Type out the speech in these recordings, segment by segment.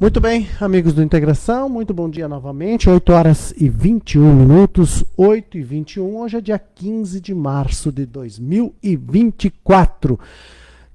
Muito bem, amigos do Integração, muito bom dia novamente, 8 horas e 21 minutos, 8 e 21, hoje é dia 15 de março de 2024.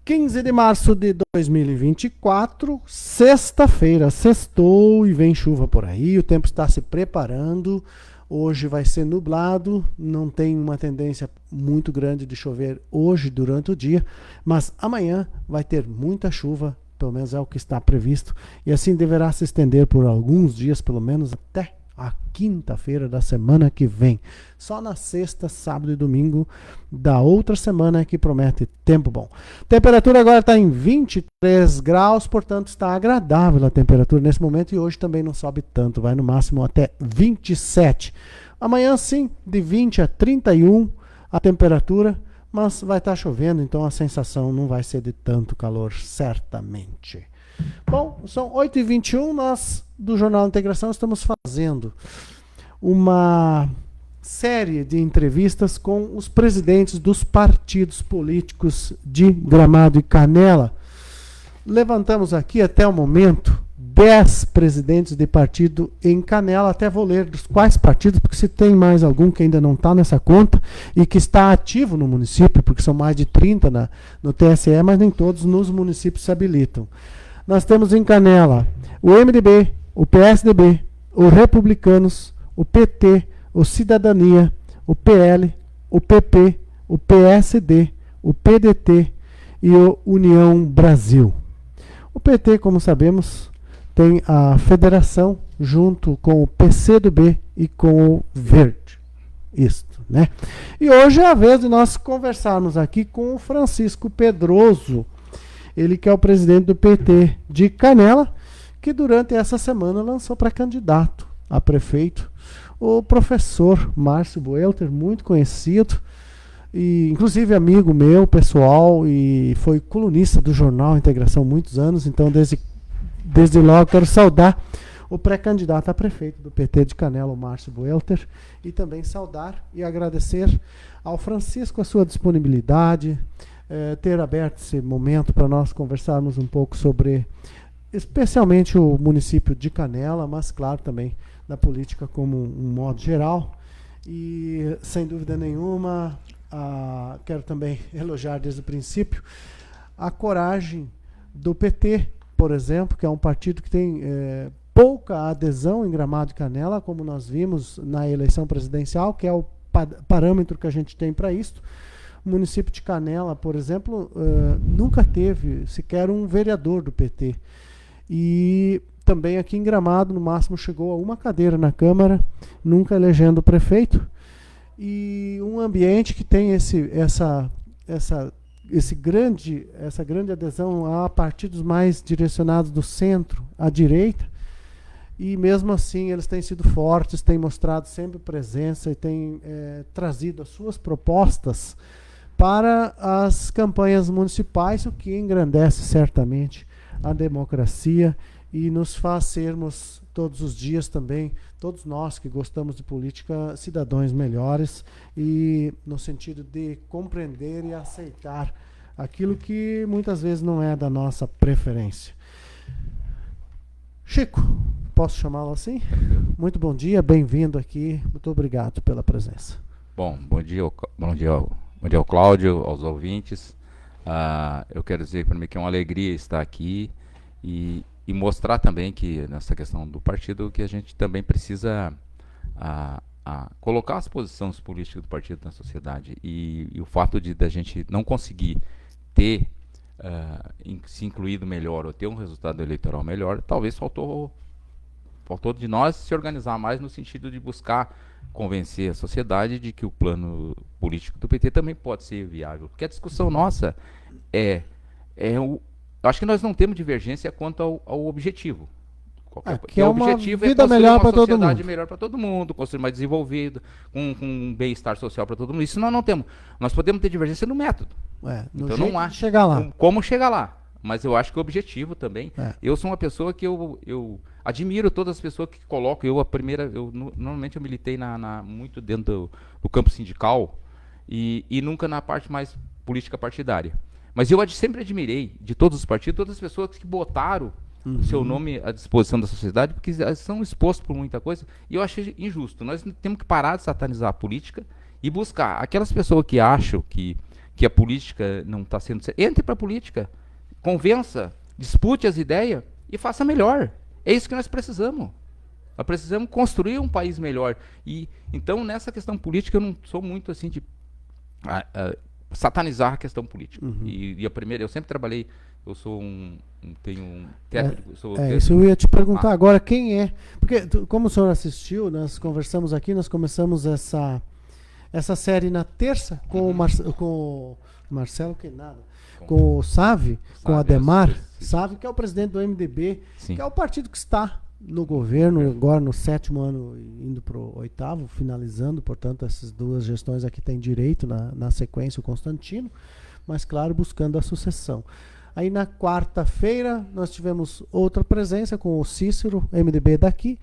15 de março de 2024, sexta-feira, sextou e vem chuva por aí, o tempo está se preparando, hoje vai ser nublado, não tem uma tendência muito grande de chover hoje durante o dia, mas amanhã vai ter muita chuva, pelo menos é o que está previsto, e assim deverá se estender por alguns dias, pelo menos até a quinta-feira da semana que vem. Só na sexta, sábado e domingo da outra semana que promete tempo bom. Temperatura agora está em 23 graus, portanto está agradável a temperatura nesse momento, e hoje também não sobe tanto, vai no máximo até 27. Amanhã sim, de 20 a 31 a temperatura, mas vai estar chovendo, então a sensação não vai ser de tanto calor, certamente. Bom, são 8h21, nós do Jornal Integração estamos fazendo uma série de entrevistas com os presidentes dos partidos políticos de Gramado e Canela. Levantamos aqui até o momento 10 presidentes de partido em Canela, até vou ler dos quais partidos, porque se tem mais algum que ainda não está nessa conta e que está ativo no município, porque são mais de 30 no TSE, mas nem todos nos municípios se habilitam. Nós temos em Canela o MDB, o PSDB, o Republicanos, o PT, o Cidadania, o PL, o PP, o PSD, o PDT e o União Brasil. O PT, como sabemos, tem a federação junto com o PCdoB e com o Verde. Isto, né? E hoje é a vez de nós conversarmos aqui com o Francisco Pedroso, ele que é o presidente do PT de Canela, que durante essa semana lançou para candidato a prefeito o professor Márcio Boelter, muito conhecido, e inclusive amigo meu, pessoal, e foi colunista do jornal Integração há muitos anos, então desde logo quero saudar o pré-candidato a prefeito do PT de Canela, o Márcio Boelter, e também saudar e agradecer ao Francisco a sua disponibilidade, ter aberto esse momento para nós conversarmos um pouco sobre, especialmente o município de Canela, mas claro também da política como um modo geral. E sem dúvida nenhuma, quero também elogiar desde o princípio a coragem do PT, por exemplo, que é um partido que tem pouca adesão em Gramado e Canela, como nós vimos na eleição presidencial, que é o parâmetro que a gente tem para isso. O município de Canela, por exemplo, nunca teve sequer um vereador do PT. E também aqui em Gramado, no máximo, chegou a uma cadeira na Câmara, nunca elegendo o prefeito. E um ambiente que tem essa grande adesão a partidos mais direcionados do centro à direita, e mesmo assim eles têm sido fortes, têm mostrado sempre presença e têm trazido as suas propostas para as campanhas municipais, o que engrandece certamente a democracia e nos faz sermos todos os dias também, todos nós que gostamos de política, cidadãos melhores, e no sentido de compreender e aceitar aquilo que muitas vezes não é da nossa preferência. Chico, posso chamá-lo assim? Muito bom dia, bem-vindo aqui, muito obrigado pela presença. Bom dia ao Cláudio, aos ouvintes. Eu quero dizer para mim que é uma alegria estar aqui e mostrar também que nessa questão do partido que a gente também precisa colocar as posições políticas do partido na sociedade, e o fato da gente não conseguir ter se incluído melhor ou ter um resultado eleitoral melhor, talvez faltou de nós se organizar mais no sentido de buscar convencer a sociedade de que o plano político do PT também pode ser viável, porque a discussão nossa acho que nós não temos divergência quanto ao objetivo. Que é uma objetivo vida melhor para todo mundo. Uma sociedade melhor para todo mundo, construir mais desenvolvido, com um bem-estar social para todo mundo. Isso nós não temos. Nós podemos ter divergência no método. Então não há chegar lá. Como chegar lá. Mas eu acho que o objetivo também. Eu sou uma pessoa que eu admiro todas as pessoas que colocam. Normalmente eu militei muito dentro do campo sindical e nunca na parte mais política partidária. Mas eu sempre admirei, de todos os partidos, todas as pessoas que botaram o seu nome à disposição da sociedade, porque eles são expostos por muita coisa, e eu achei injusto. Nós temos que parar de satanizar a política e buscar aquelas pessoas que acham que a política não está sendo... Entre para a política, convença, dispute as ideias e faça melhor. É isso que nós precisamos. Nós precisamos construir um país melhor. E então, nessa questão política, eu não sou muito assim de satanizar a questão política. E a primeira, eu sempre trabalhei, eu sou tenho um técnico. Isso eu ia te perguntar agora, quem é? Porque, como o senhor assistiu, nós conversamos aqui, nós começamos essa série na terça com o Marcelo, que nada, com o Sávio, com o Adhemar Sávio, que é o presidente do MDB, Sim. que é o partido que está no governo, agora no 7º ano, indo para o 8º, finalizando, portanto, essas duas gestões aqui têm direito na sequência o Constantino, mas, claro, buscando a sucessão. Aí na quarta-feira nós tivemos outra presença com o Cícero, MDB daqui.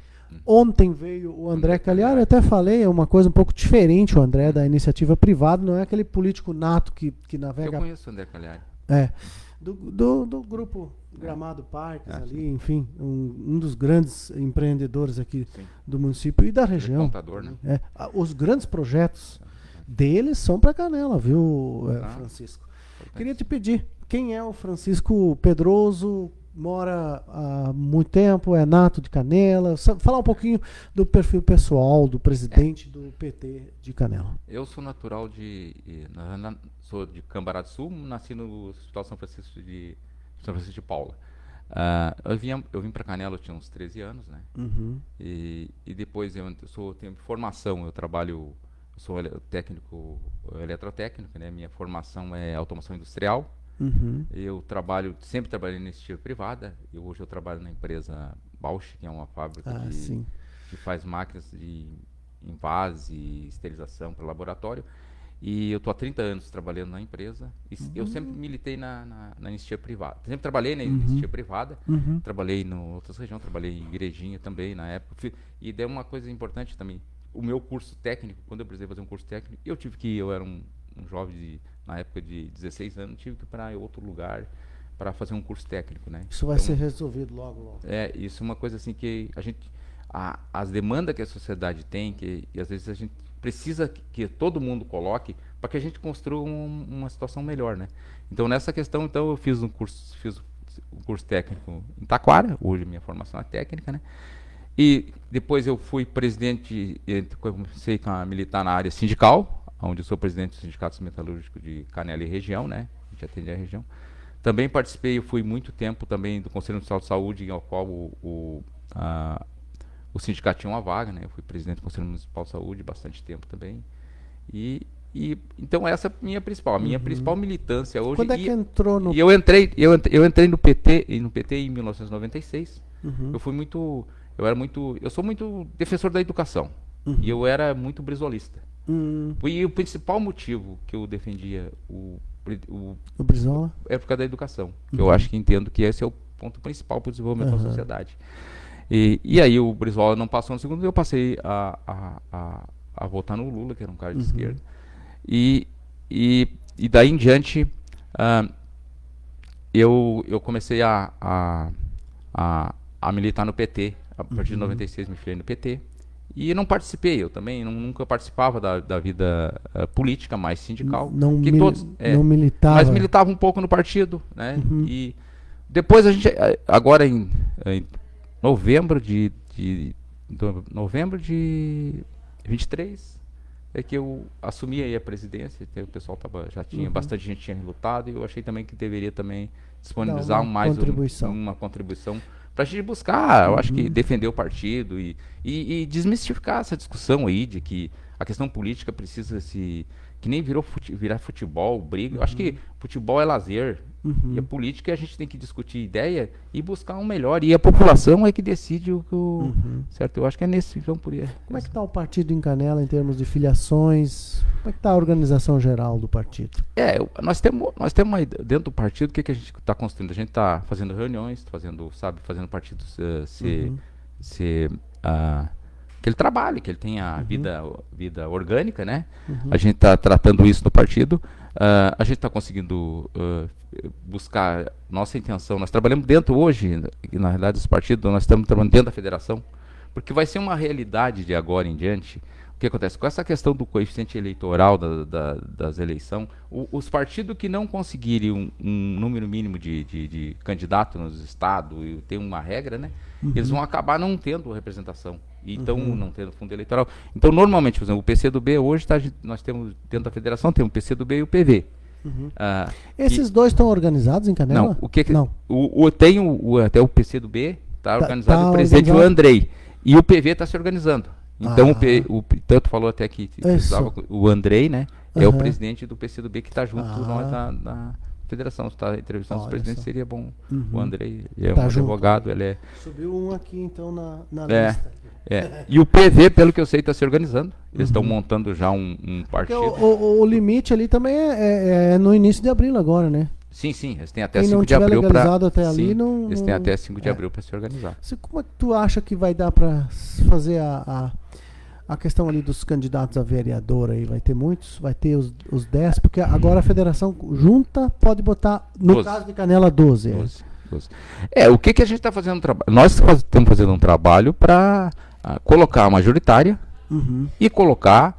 Ontem veio o André Cagliari, eu até falei, é uma coisa um pouco diferente o André da iniciativa privada, não é aquele político nato que navega... Eu conheço o André Cagliari. Do grupo Gramado Parques ali, enfim, um dos grandes empreendedores aqui do município e da região. Contador, né? Os grandes projetos deles são para Canela, viu, Francisco? Queria te pedir, quem é o Francisco Pedroso? Mora há muito tempo, é nato de Canela. Falar um pouquinho do perfil pessoal do presidente do PT de Canela. Eu sou natural sou de Cambará do Sul, nasci no Hospital São Francisco de Paula. Eu vim para Canela, eu tinha uns 13 anos, né? E depois tenho formação, eu sou técnico, eletrotécnico, né? Minha formação é automação industrial. Eu sempre trabalhei na iniciativa privada, e hoje eu trabalho na empresa Bausch, que é uma fábrica que faz máquinas de envase e esterilização para laboratório. E eu estou há 30 anos trabalhando na empresa. E eu sempre militei na iniciativa privada. Sempre trabalhei na iniciativa privada, trabalhei em outras regiões, trabalhei em igrejinha também na época. E deu uma coisa importante também. O meu curso técnico, quando eu precisei fazer um curso técnico, eu era um jovem na época de 16 anos, tive que ir para outro lugar para fazer um curso técnico, né? Isso vai ser resolvido logo. Isso é uma coisa assim que as demandas que a sociedade tem, e às vezes a gente precisa que todo mundo coloque para que a gente construa uma situação melhor, né? Então nessa questão, eu fiz um curso técnico em Taquara, hoje minha formação é técnica, né? E depois eu fui presidente, comecei a militar na área sindical, onde eu sou presidente do Sindicato Metalúrgico de Canela e região, né? A gente atende a região. Também participei, eu fui muito tempo também do Conselho Municipal de Saúde, ao qual o sindicato tinha uma vaga, né? Eu fui presidente do Conselho Municipal de Saúde bastante tempo também. Então essa é a minha principal militância hoje. Quando é que entrou no... E eu entrei no PT em 1996. Eu sou muito defensor da educação. E eu era muito brisolista. E o principal motivo que eu defendia o Brizola é por causa da educação. Eu acho que entendo que esse é o ponto principal para o desenvolvimento da sociedade. E aí o Brizola não passou no segundo, eu passei a votar no Lula, que era um cara de esquerda. E daí em diante, eu comecei a militar no PT. A partir de 96 me filiei no PT. E não participei, eu também nunca participava da vida política, mais sindical. Não militava. Mas militava um pouco no partido, né? E depois a gente, agora em novembro de 23, é que eu assumi aí a presidência, o pessoal já tinha, bastante gente tinha lutado, e eu achei também que deveria também disponibilizar uma contribuição para a gente buscar, eu acho que defender o partido e desmistificar essa discussão aí de que a questão política precisa que nem virar futebol, briga. Eu acho que futebol é lazer, e a política a gente tem que discutir ideia e buscar um melhor, e a população é que decide certo? Eu acho que é nesse então por aí. Como é que está o partido em Canela em termos de filiações? Como é que está a organização geral do partido? Nós temos aí dentro do partido, o que a gente está construindo? A gente está fazendo reuniões, fazendo o partido que ele trabalhe, que ele tenha vida orgânica, né? A gente está tratando isso no partido, a gente está conseguindo buscar nossa intenção. Nós trabalhamos dentro hoje, na realidade, dos partidos, nós estamos trabalhando dentro da federação, porque vai ser uma realidade de agora em diante. O que acontece? Com essa questão do coeficiente eleitoral das eleições, os partidos que não conseguirem um número mínimo de candidatos nos estados, e tem uma regra, né? Eles vão acabar não tendo representação. Então, não tendo fundo eleitoral. Então, normalmente, por exemplo, o PCdoB hoje, nós temos, dentro da federação, temos o PCdoB e o PV. Esses dois estão organizados em Canela? Não, não. Tem até o PCdoB, está organizado, o presidente o Andrei. E o PV está se organizando. Então, tanto falou até que o Andrei, né, é o presidente do PCdoB que está junto nós na federação. Se está entrevistando os presidentes, seria bom. O Andrei é um advogado, ele é... Subiu um aqui, então, na lista. E o PV, pelo que eu sei, está se organizando. Eles estão montando já um partido. O limite ali também é no início de abril agora, né? Sim, eles têm até 5 de abril para... Eles têm até 5 de abril para se organizar. Como é que tu acha que vai dar para fazer a questão ali dos candidatos a vereador aí? Vai ter muitos? Vai ter os 10? Porque agora a federação junta pode botar, no 12. Caso de Canela, 12. 12. O que a gente está fazendo? Nós estamos fazendo um trabalho para colocar a majoritária e colocar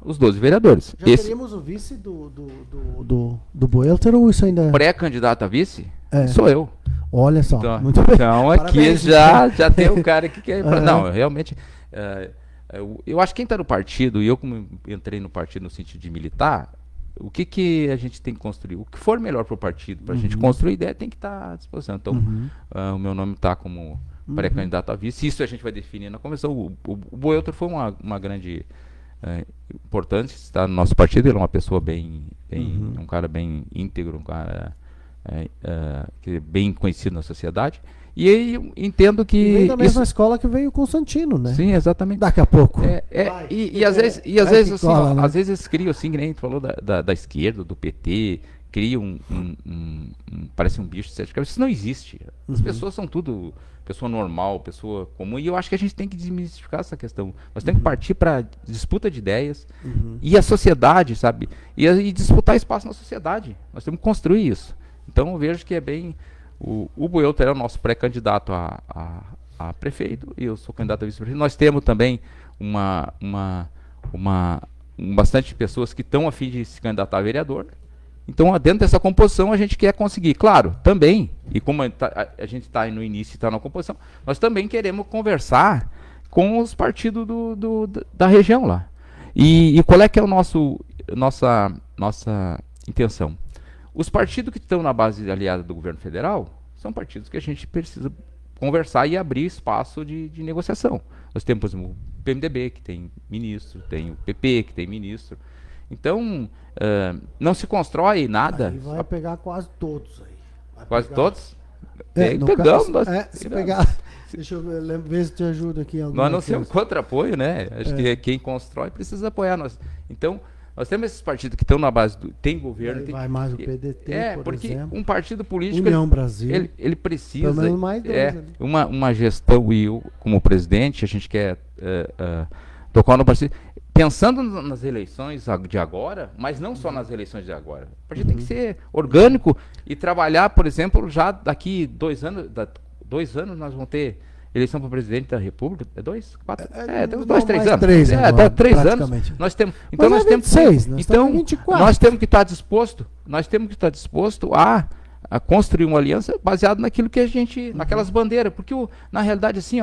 os 12 vereadores. Já teríamos o vice do Boelter ou isso ainda... Pré-candidato a vice? Sou eu. Olha só, então, muito bem. Então aqui parabéns, já tem um cara que quer... Não, realmente... eu acho que quem está no partido, e eu como entrei no partido no sentido de militar, o que a gente tem que construir? O que for melhor para o partido, para a gente construir ideia, tem que estar à disposição. Então, o meu nome está como pré-candidato a vice. Isso a gente vai definir na convenção. O Boelter foi uma grande importância, está no nosso partido. Ele é uma pessoa um cara bem íntegro, um cara que é bem conhecido na sociedade. E aí eu entendo que... E veio da mesma escola que veio o Constantino, né? Sim, exatamente. Daqui a pouco. Às vezes eles criam, assim, que nem a gente falou da esquerda, do PT, criam parece um bicho de sete cabeças. Isso não existe. As pessoas são tudo pessoa normal, pessoa comum, e eu acho que a gente tem que desmistificar essa questão. Nós temos que partir para disputa de ideias e a sociedade, sabe? E disputar espaço na sociedade. Nós temos que construir isso. Então eu vejo que é bem... O Boelter é o nosso pré-candidato a prefeito e eu sou candidato a vice-prefeito. Nós temos também bastante pessoas que estão a fim de se candidatar a vereador. Então, dentro dessa composição, a gente quer conseguir. Claro, também, e como a gente está no início e está na composição, nós também queremos conversar com os partidos da região lá. E qual é que é nossa intenção? Os partidos que estão na base aliada do governo federal são partidos que a gente precisa conversar e abrir espaço de negociação. Nós temos, por exemplo, o PMDB, que tem ministro, tem o PP, que tem ministro. Então, não se constrói nada. Aí vai pegar quase todos aí. Quase todos? Pegamos. Se pegar... Deixa eu ver se te ajuda aqui. Nós não temos contra-apoio, né? Acho que quem constrói precisa apoiar nós. Então... Nós temos esses partidos que estão na base tem governo. Vai mais o PDT, porque exemplo. Um partido político... União Brasil. Ele precisa... Pelo menos mais dois ali. Uma gestão, e eu, como presidente, a gente quer tocar no partido... Pensando nas eleições de agora, mas não só nas eleições de agora. O partido tem que ser orgânico e trabalhar, por exemplo, já daqui 2 anos... 2 anos nós vamos ter... eleição para presidente da República, 2, 4, tem uns 2, 3 anos. 3 anos. Nós temos, então nós temos 26, nós temos que estar disposto, a construir uma aliança baseado naquilo que a gente, naquelas bandeiras, porque na realidade assim,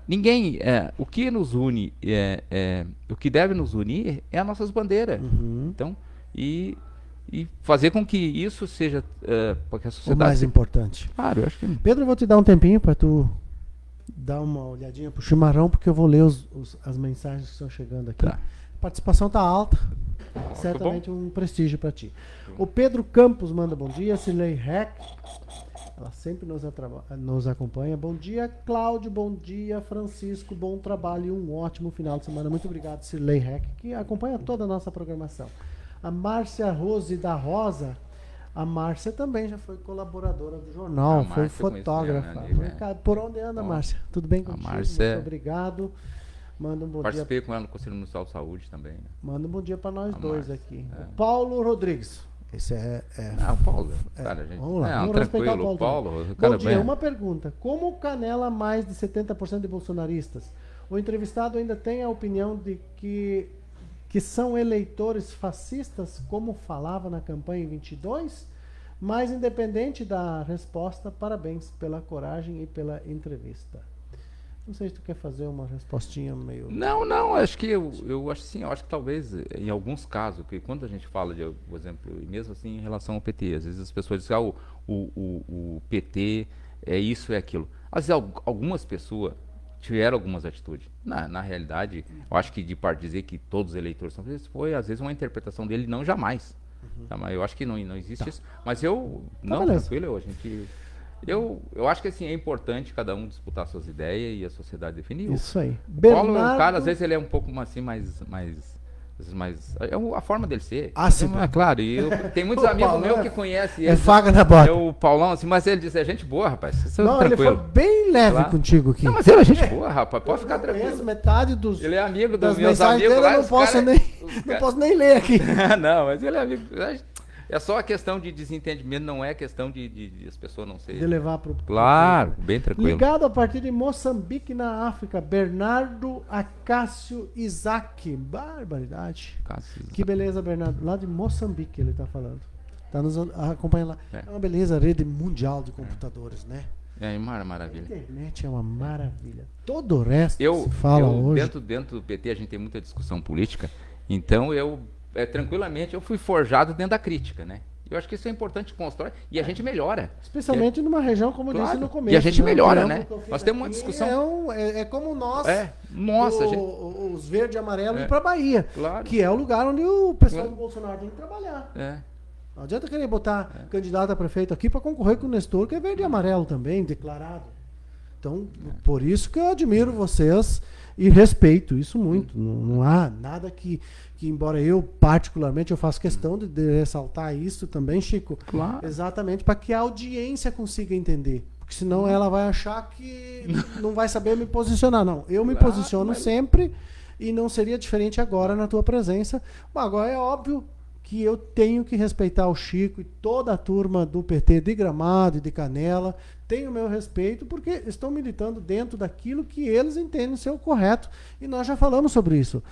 ninguém, o que nos une, o que deve nos unir é as nossas bandeiras. Então, e fazer com que isso seja porque a sociedade o mais importante. Claro, eu acho que... Pedro, eu vou te dar um tempinho para tu dar uma olhadinha pro chimarrão, porque eu vou ler as mensagens que estão chegando aqui. Tá. A participação tá alta. Certamente um prestígio para ti. O Pedro Campos manda bom dia. Cirlei Reck, ela sempre nos acompanha. Bom dia, Cláudio. Bom dia, Francisco. Bom trabalho e um ótimo final de semana. Muito obrigado, Cirlei Reck, que acompanha toda a nossa programação. A Márcia Rose da Rosa. A Márcia também já foi colaboradora do jornal, foi fotógrafa. Por onde anda, Márcia? Tudo bem contigo? Márcia... Muito obrigado. Manda um bom dia. Participei com ela no Conselho Municipal de Saúde também. Né? Manda um bom dia para nós dois Márcia, aqui. é. O Paulo Rodrigues. Esse Não, o Paulo, cara, gente. Vamos lá, Não, vamos respeitar tranquilo, o Paulo. o cara Bom dia, bem. uma pergunta. Como canela mais de 70% de bolsonaristas? O entrevistado ainda tem a opinião de que são eleitores fascistas, como falava na campanha em 22? Mas independente da resposta, parabéns pela coragem e pela entrevista. Não sei se tu quer fazer uma respostinha meio... Não, acho que eu acho sim, eu acho que talvez em alguns casos, que quando a gente fala de, por exemplo, e mesmo assim em relação ao PT, às vezes as pessoas dizem, o PT é isso, é aquilo. Às vezes algumas pessoas tiveram algumas atitudes. Na realidade, eu acho que de parte dizer que todos os eleitores são felizes, foi às vezes uma interpretação dele, não jamais. Tá, mas eu acho que não existe isso. Mas tranquilo, a gente... Eu acho que assim, é importante cada um disputar suas ideias e a sociedade definir. Isso aí. O Paulo, o cara, às vezes ele é um pouco assim, mais a forma dele ser. Ácido. É claro, e tem muitos amigos meus que conhecem ele. É faga na bota. O Paulão, assim, mas ele diz, é gente boa, rapaz. Você Não, tranquilo. ele foi bem leve contigo aqui. Não, mas ele é gente boa, rapaz. Pode ficar Conheço tranquilo. metade dos... Ele é amigo das dos meus mensagens amigos dele, lá. eu não posso nem ler aqui. Não, mas ele é amigo. É só a questão de desentendimento, não é questão de as pessoas não serem. De levar pro... Claro, bem tranquilo. Ligado a partir de Moçambique, na África, Bernardo Acácio Isaac. Barbaridade. Que beleza, Bernardo. Lá de Moçambique ele está falando. Está nos acompanhando lá. É uma beleza, rede mundial de computadores, né? É maravilha. A internet é uma maravilha. Todo o resto que se fala hoje... Dentro do PT a gente tem muita discussão política, então tranquilamente eu fui forjado dentro da crítica, né? Eu acho que isso é importante constrói e a gente melhora. Especialmente numa região, como eu disse no começo. E a gente melhora, né? Nós temos uma discussão... É como nós, os verde e amarelo, ir para a Bahia, que é o lugar onde o pessoal do Bolsonaro tem que trabalhar. Não adianta querer botar candidato a prefeito aqui para concorrer com o Nestor, que é verde e amarelo também, declarado. Então, por isso que eu admiro vocês e respeito isso muito. Não há nada que embora eu particularmente eu faço questão de ressaltar isso também, Chico, exatamente para que a audiência consiga entender, porque senão ela vai achar que não vai saber me posicionar. Não, eu me posiciono sempre e não seria diferente agora na tua presença. Mas agora é óbvio que eu tenho que respeitar o Chico e toda a turma do PT de Gramado e de Canela. Tenho o meu respeito porque estão militando dentro daquilo que eles entendem ser o correto. E nós já falamos sobre isso.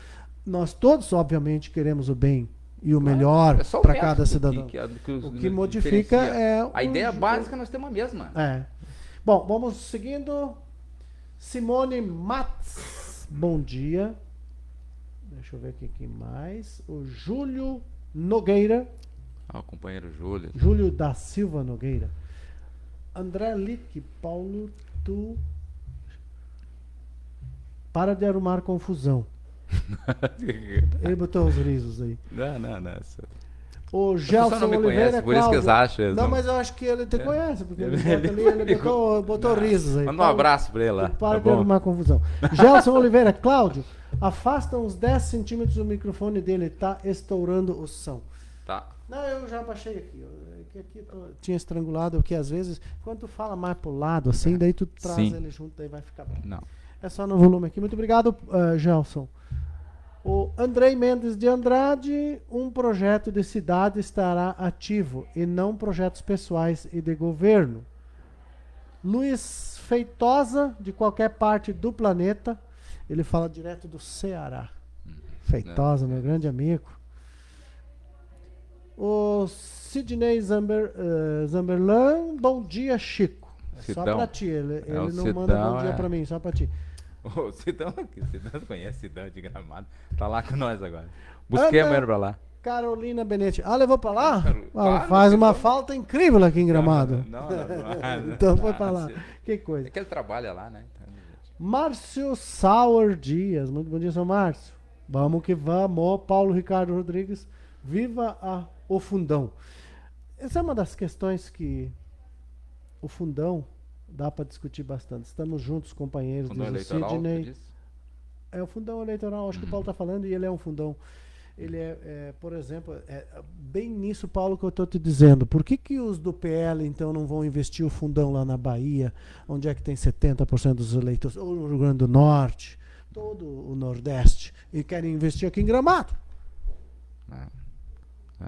Nós todos, obviamente, queremos o bem e o melhor para cada cidadão. O que modifica é... A ideia básica nós temos a mesma. Bom, vamos seguindo. Simone Matz, bom dia. Deixa eu ver aqui quem mais. O Júlio Nogueira. O companheiro Júlio. Júlio da Silva Nogueira. André Lick, Paulo, tu para de arrumar confusão. Ele botou os risos aí. Não. O Gelson Oliveira, por isso que eles acham. Não, mas eu acho que ele te conhece, porque ele botou risos aí. Manda um abraço pra ele lá. Para de arrumar confusão. Gelson Oliveira, Cláudio, afasta uns 10 centímetros do microfone dele, tá estourando o som. Tá. Não, eu já baixei aqui. Aqui tinha estrangulado, porque às vezes, quando tu fala mais pro lado, assim, daí tu traz ele junto, daí vai ficar bom. Não. É só no volume aqui. Muito obrigado, Gelson. O Andrei Mendes de Andrade, um projeto de cidade estará ativo e não projetos pessoais e de governo. Luiz Feitosa, de qualquer parte do planeta, ele fala direto do Ceará. Feitosa, meu grande amigo. O Sidney Zamberlan, bom dia, Chico. Só pra ti, ele não manda bom dia pra mim, só pra ti. O Sidão conhece Sidão de Gramado, tá lá com nós agora. Busquei a mulher pra lá. Carolina Benetti. Levou pra lá? Claro, faz uma falta incrível aqui em Gramado. Não. Então foi pra lá. Que coisa. É que ele trabalha lá, né? Márcio Sauer Dias. Muito bom dia, seu Márcio. Vamos que vamos. Paulo Ricardo Rodrigues. Viva o Fundão. Essa é uma das questões que o Fundão dá para discutir bastante. Estamos juntos, companheiros. Fundão eleitoral, Sidney. É o fundão eleitoral, acho que o Paulo está falando, e ele é um fundão. Ele por exemplo, bem nisso, Paulo, que eu estou te dizendo. Por que os do PL, então, não vão investir o fundão lá na Bahia, onde é que tem 70% dos eleitores, ou no Rio Grande do Norte? todo o Nordeste e querem investir aqui em Gramado,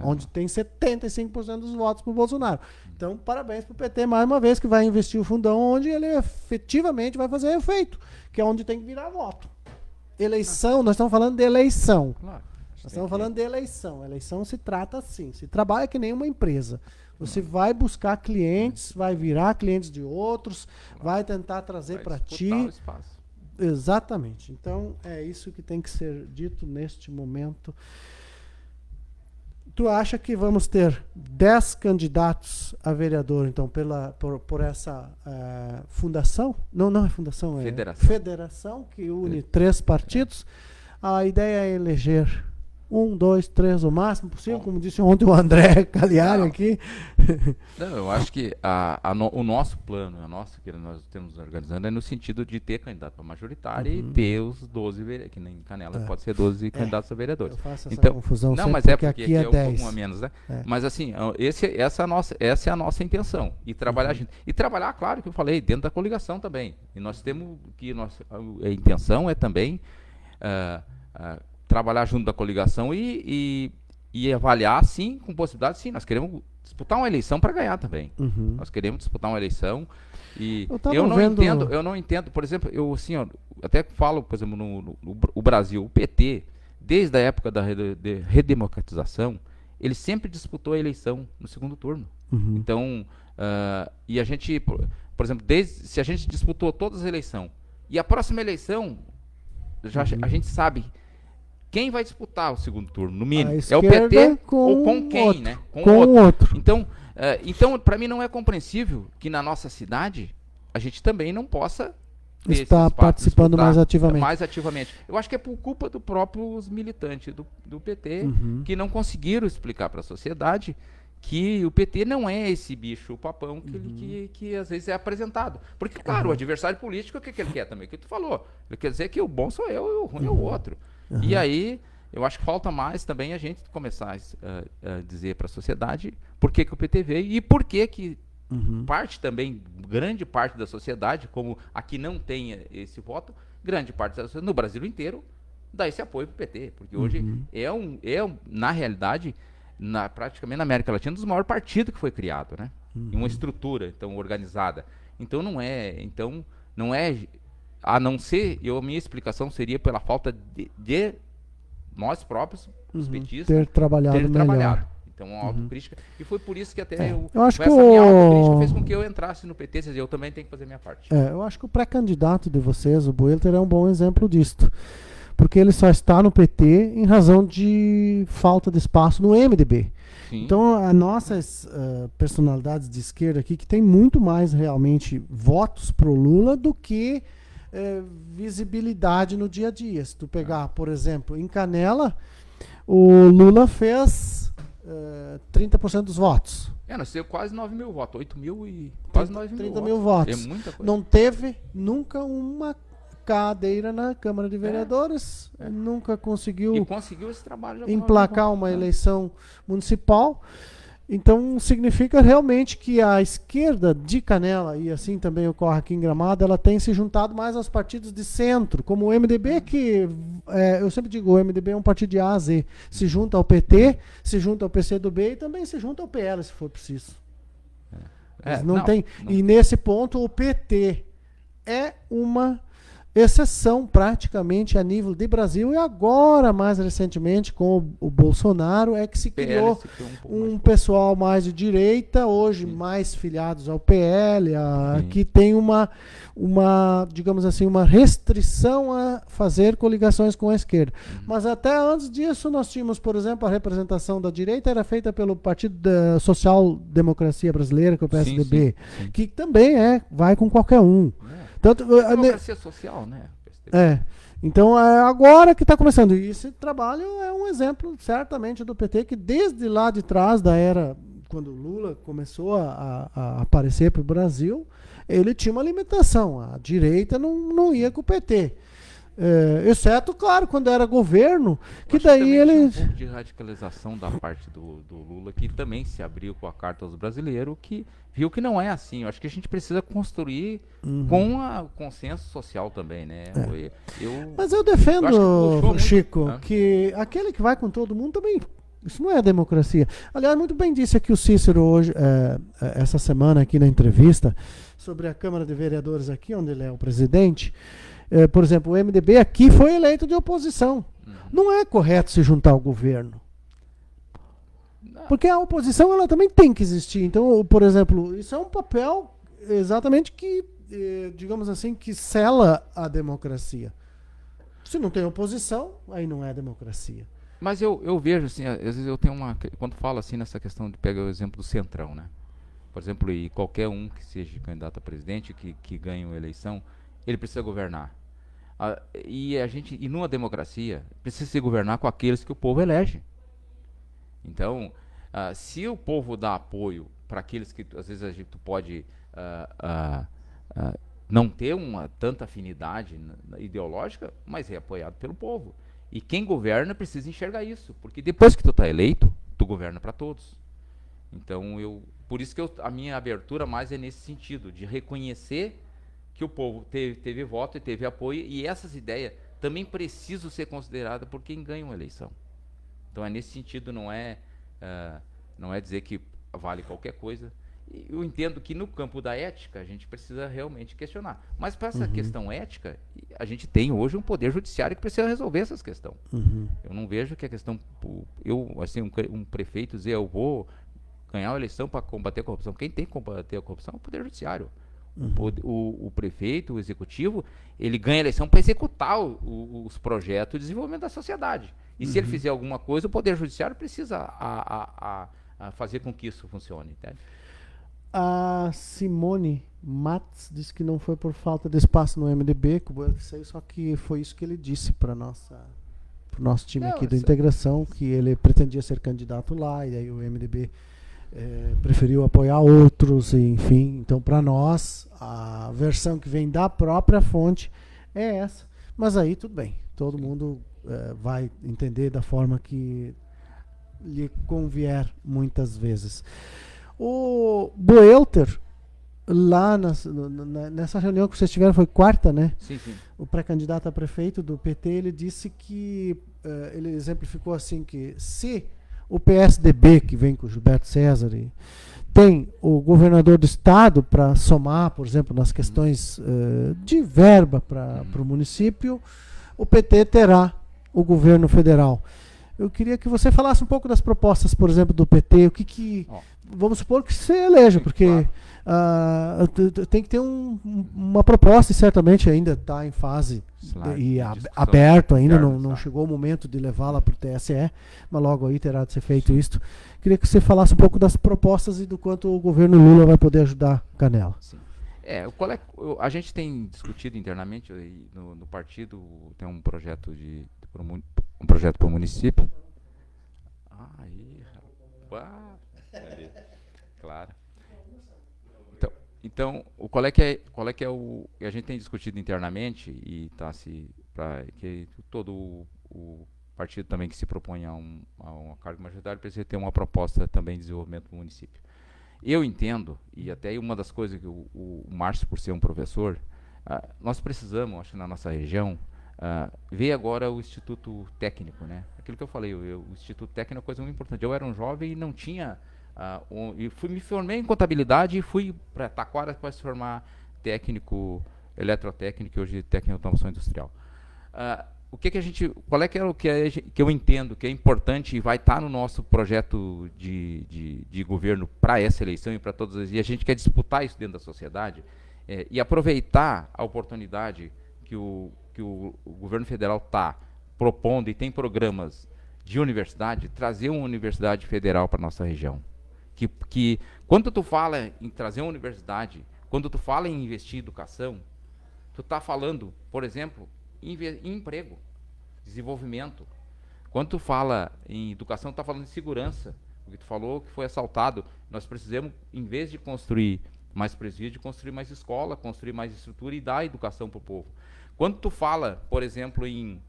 onde tem 75% dos votos para o Bolsonaro. Então, parabéns para o PT mais uma vez, que vai investir o fundão onde ele efetivamente vai fazer efeito, que é onde tem que virar voto. Eleição, nós estamos falando de eleição. Claro. Nós estamos falando de eleição. Eleição se trata assim, se trabalha que nem uma empresa. Você vai buscar clientes, vai virar clientes de outros, vai tentar trazer para ti. O espaço. Exatamente. Então, é isso que tem que ser dito neste momento. Tu acha que vamos ter 10 candidatos a vereador, então, por essa fundação? Não é fundação, é federação que une 3 partidos. A ideia é eleger 1, 2, 3, o máximo possível, como disse ontem o André Cagliari aqui. Não, eu acho que o nosso plano, que nós estamos organizando, é no sentido de ter candidato para majoritária e ter os 12 vereadores, que nem Canela pode ser 12 candidatos a vereadores. Eu faço essa confusão não, sempre, mas porque aqui é 10. Um a menos, né? Mas assim, essa é a nossa intenção. E trabalhar, claro, que eu falei, dentro da coligação também. E nós temos a intenção é também trabalhar junto da coligação e avaliar, sim, com possibilidade, sim. Nós queremos disputar uma eleição para ganhar também. Nós queremos disputar uma eleição e eu não entendo, por exemplo, eu assim, até falo, por exemplo, no Brasil, o PT, desde a época da redemocratização, ele sempre disputou a eleição no segundo turno. Então, e a gente, por exemplo, se a gente disputou todas as eleições e a próxima eleição, a gente sabe quem vai disputar o segundo turno, no mínimo. É o PT ou com quem, outro, né? Com o outro. Então para mim não é compreensível que na nossa cidade a gente também não possa estar participando mais ativamente. Eu acho que é por culpa dos próprios militantes do PT que não conseguiram explicar para a sociedade que o PT não é esse bicho papão que às vezes é apresentado. Porque, claro, o adversário político, o que ele quer também? O que tu falou? Ele quer dizer que o bom sou eu e o ruim é o outro. E aí, eu acho que falta mais também a gente começar a dizer para a sociedade por que o PT veio e por que grande parte da sociedade, como aqui não tem esse voto, grande parte da sociedade, no Brasil inteiro, dá esse apoio para o PT. Porque hoje na realidade, praticamente na América Latina, um dos maiores partidos que foi criado, né? Em uma estrutura então organizada. Então não é, a não ser, a minha explicação seria pela falta de nós próprios, os petistas, ter trabalhado. Então, uma autocrítica. E foi por isso que até eu acho que essa minha autocrítica fez com que eu entrasse no PT, eu também tenho que fazer a minha parte. Eu acho que o pré-candidato de vocês, o Buelter, é um bom exemplo disto. Porque ele só está no PT em razão de falta de espaço no MDB. Sim. Então, as nossas personalidades de esquerda aqui, que tem muito mais realmente votos pro Lula do que visibilidade no dia a dia. Se tu pegar, por exemplo, em Canela, o Lula fez 30% dos votos. Nós temos quase 9 mil votos, 8 mil e quase 9 mil 30 mil votos. É muita coisa. Não teve nunca uma cadeira na Câmara de Vereadores, nunca conseguiu esse trabalho emplacar uma eleição municipal. Então significa realmente que a esquerda de Canela, e assim também ocorre aqui em Gramado, ela tem se juntado mais aos partidos de centro, como o MDB, que eu sempre digo, o MDB é um partido de A a Z, se junta ao PT, se junta ao PCdoB e também se junta ao PL, se for preciso. E nesse ponto o PT é uma exceção praticamente a nível de Brasil, e agora, mais recentemente, com o Bolsonaro, é que se criou um pessoal mais de direita, hoje mais filiados ao PL, que tem uma, digamos assim, uma restrição a fazer coligações com a esquerda. Mas até antes disso, nós tínhamos, por exemplo, a representação da direita era feita pelo Partido da Social Democracia Brasileira, que é o PSDB, que também vai com qualquer um. Tanto, democracia social, né? Então agora que está começando. E esse trabalho é um exemplo, certamente, do PT, que desde lá de trás da era, quando o Lula começou a aparecer para o Brasil, ele tinha uma limitação. A direita não ia com o PT. Exceto, claro, quando era governo, que Acho daí também ele... tinha um pouco de radicalização da parte do Lula, que também se abriu com a carta aos brasileiros, que viu que não é assim. Eu acho que a gente precisa construir com o consenso social também, né? Mas eu Eu defendo, acho que puxou muito, Chico, né? que aquele que vai com todo mundo também. Isso não é democracia. Aliás, muito bem disse aqui o Cícero hoje, essa semana aqui na entrevista, sobre a Câmara de Vereadores aqui, onde ele é o presidente. Por exemplo, o MDB aqui foi eleito de oposição. Não é correto se juntar ao governo. Não, Porque a oposição ela também tem que existir. Então, por exemplo, isso é um papel exatamente que, digamos assim, que sela a democracia. Se não tem oposição, aí não é democracia. mas eu vejo assim, às vezes eu tenho uma. Quando falo assim nessa questão de pegar o exemplo do Centrão, né? Por exemplo, e qualquer um que seja candidato a presidente, que ganhe uma eleição, ele precisa governar. E numa democracia, precisa se governar com aqueles que o povo elege. Então, se o povo dá apoio para aqueles que às vezes a gente pode não ter uma tanta afinidade ideológica, mas é apoiado pelo povo. E quem governa precisa enxergar isso, porque depois que tu está eleito, tu governa para todos. Então, por isso que a minha abertura mais é nesse sentido, de reconhecer que o povo teve voto e teve apoio, e essas ideias também precisam ser consideradas por quem ganha uma eleição. Então, nesse sentido, não é dizer que vale qualquer coisa. Eu entendo que no campo da ética a gente precisa realmente questionar. Mas para essa questão ética, a gente tem hoje um poder judiciário que precisa resolver essas questões. Eu não vejo que a questão... assim, um prefeito dizer, eu vou ganhar uma eleição para combater a corrupção. Quem tem que combater a corrupção é o poder judiciário. O prefeito, o executivo, ele ganha a eleição para executar os projetos de desenvolvimento da sociedade. E se ele fizer alguma coisa, o Poder Judiciário precisa fazer com que isso funcione. Entende? A Simone Matz disse que não foi por falta de espaço no MDB, que o Bueno saiu, só que foi isso que ele disse para o nosso time aqui da integração, que ele pretendia ser candidato lá, e aí o MDB preferiu apoiar outros, enfim. Então, para nós, a versão que vem da própria fonte é essa. Mas aí, tudo bem. Todo mundo vai entender da forma que lhe convier muitas vezes. O Boelter, lá nessa reunião que vocês tiveram, foi quarta, né? Sim, sim. O pré-candidato a prefeito do PT, ele disse que, ele exemplificou assim, que se o PSDB, que vem com o Gilberto César, tem o governador do estado para somar, por exemplo, nas questões de verba para o município, o PT terá o governo federal. Eu queria que você falasse um pouco das propostas, por exemplo, do PT, vamos supor que você eleja, porque tem que ter uma proposta, e certamente ainda está em fase aberto ainda, não chegou o momento de levá-la para o TSE, mas logo aí terá de ser feito isto. Queria que você falasse um pouco das propostas e do quanto o governo Lula vai poder ajudar Canela. Sim. A gente tem discutido internamente no partido, tem um projeto para o município. Aí, rapaz. Claro. Então, qual é que é o... A gente tem discutido internamente e está que todo o partido também que se propõe a um cargo majoritário precisa ter uma proposta também de desenvolvimento do município. Eu entendo, e até uma das coisas que o Márcio, por ser um professor, nós precisamos, acho que na nossa região, ver agora o Instituto Técnico, né? Aquilo que eu falei, o Instituto Técnico é uma coisa muito importante. Eu era um jovem e não tinha... me formei em contabilidade e fui para Taquara para se formar técnico eletrotécnico e hoje técnico de automação industrial. Qual é que eu entendo que é importante e vai estar no nosso projeto de governo para essa eleição e para todas e a gente quer disputar isso dentro da sociedade e aproveitar a oportunidade que o governo federal está propondo e tem programas de universidade, trazer uma universidade federal para nossa região. Que quando tu fala em trazer uma universidade, quando tu fala em investir em educação, tu está falando, por exemplo, em emprego, desenvolvimento. Quando tu fala em educação, tu está falando de segurança. O que tu falou que foi assaltado, nós precisamos, em vez de construir mais presídio, construir mais escola, construir mais estrutura e dar educação para o povo. Quando tu fala, por exemplo, em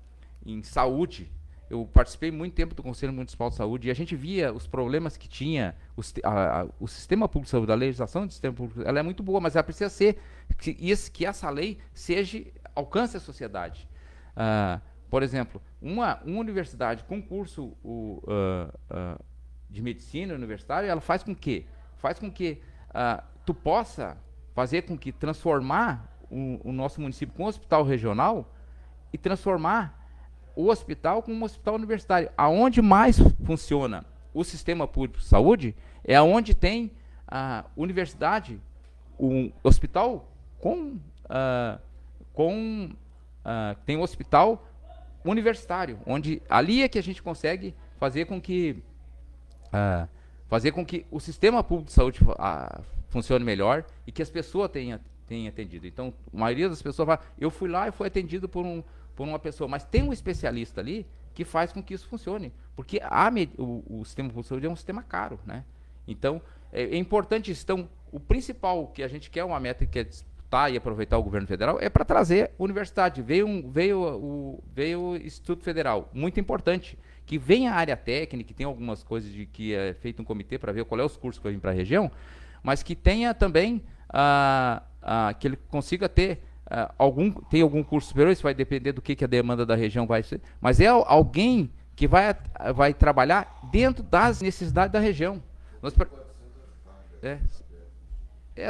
saúde, eu participei muito tempo do Conselho Municipal de Saúde e a gente via os problemas que tinha o sistema público de saúde, a legislação do sistema público, ela é muito boa, mas ela precisa ser que essa lei alcance a sociedade. Por exemplo, uma universidade com curso de medicina universitário, ela faz com que tu possa fazer com que transformar o nosso município com um hospital regional e transformar o hospital como um hospital universitário. Aonde mais funciona o sistema público de saúde é aonde tem a universidade, um hospital tem um hospital universitário, onde ali é que a gente consegue fazer com que o sistema público de saúde funcione melhor e que as pessoas tenham atendido. Então, a maioria das pessoas fala, eu fui lá e fui atendido por uma pessoa, mas tem um especialista ali que faz com que isso funcione, porque o sistema público de saúde é um sistema caro, né? Então, é importante isso. Então, o principal que a gente quer, uma meta que é disputar e aproveitar o governo federal, é para trazer universidade. Veio o Instituto Federal, muito importante, que venha a área técnica, que tem algumas coisas que é feito um comitê para ver qual é os cursos que vêm para a região, mas que tenha também, que ele consiga ter tem algum curso superior, isso vai depender do que a demanda da região vai ser, mas é alguém que vai trabalhar dentro das necessidades da região. É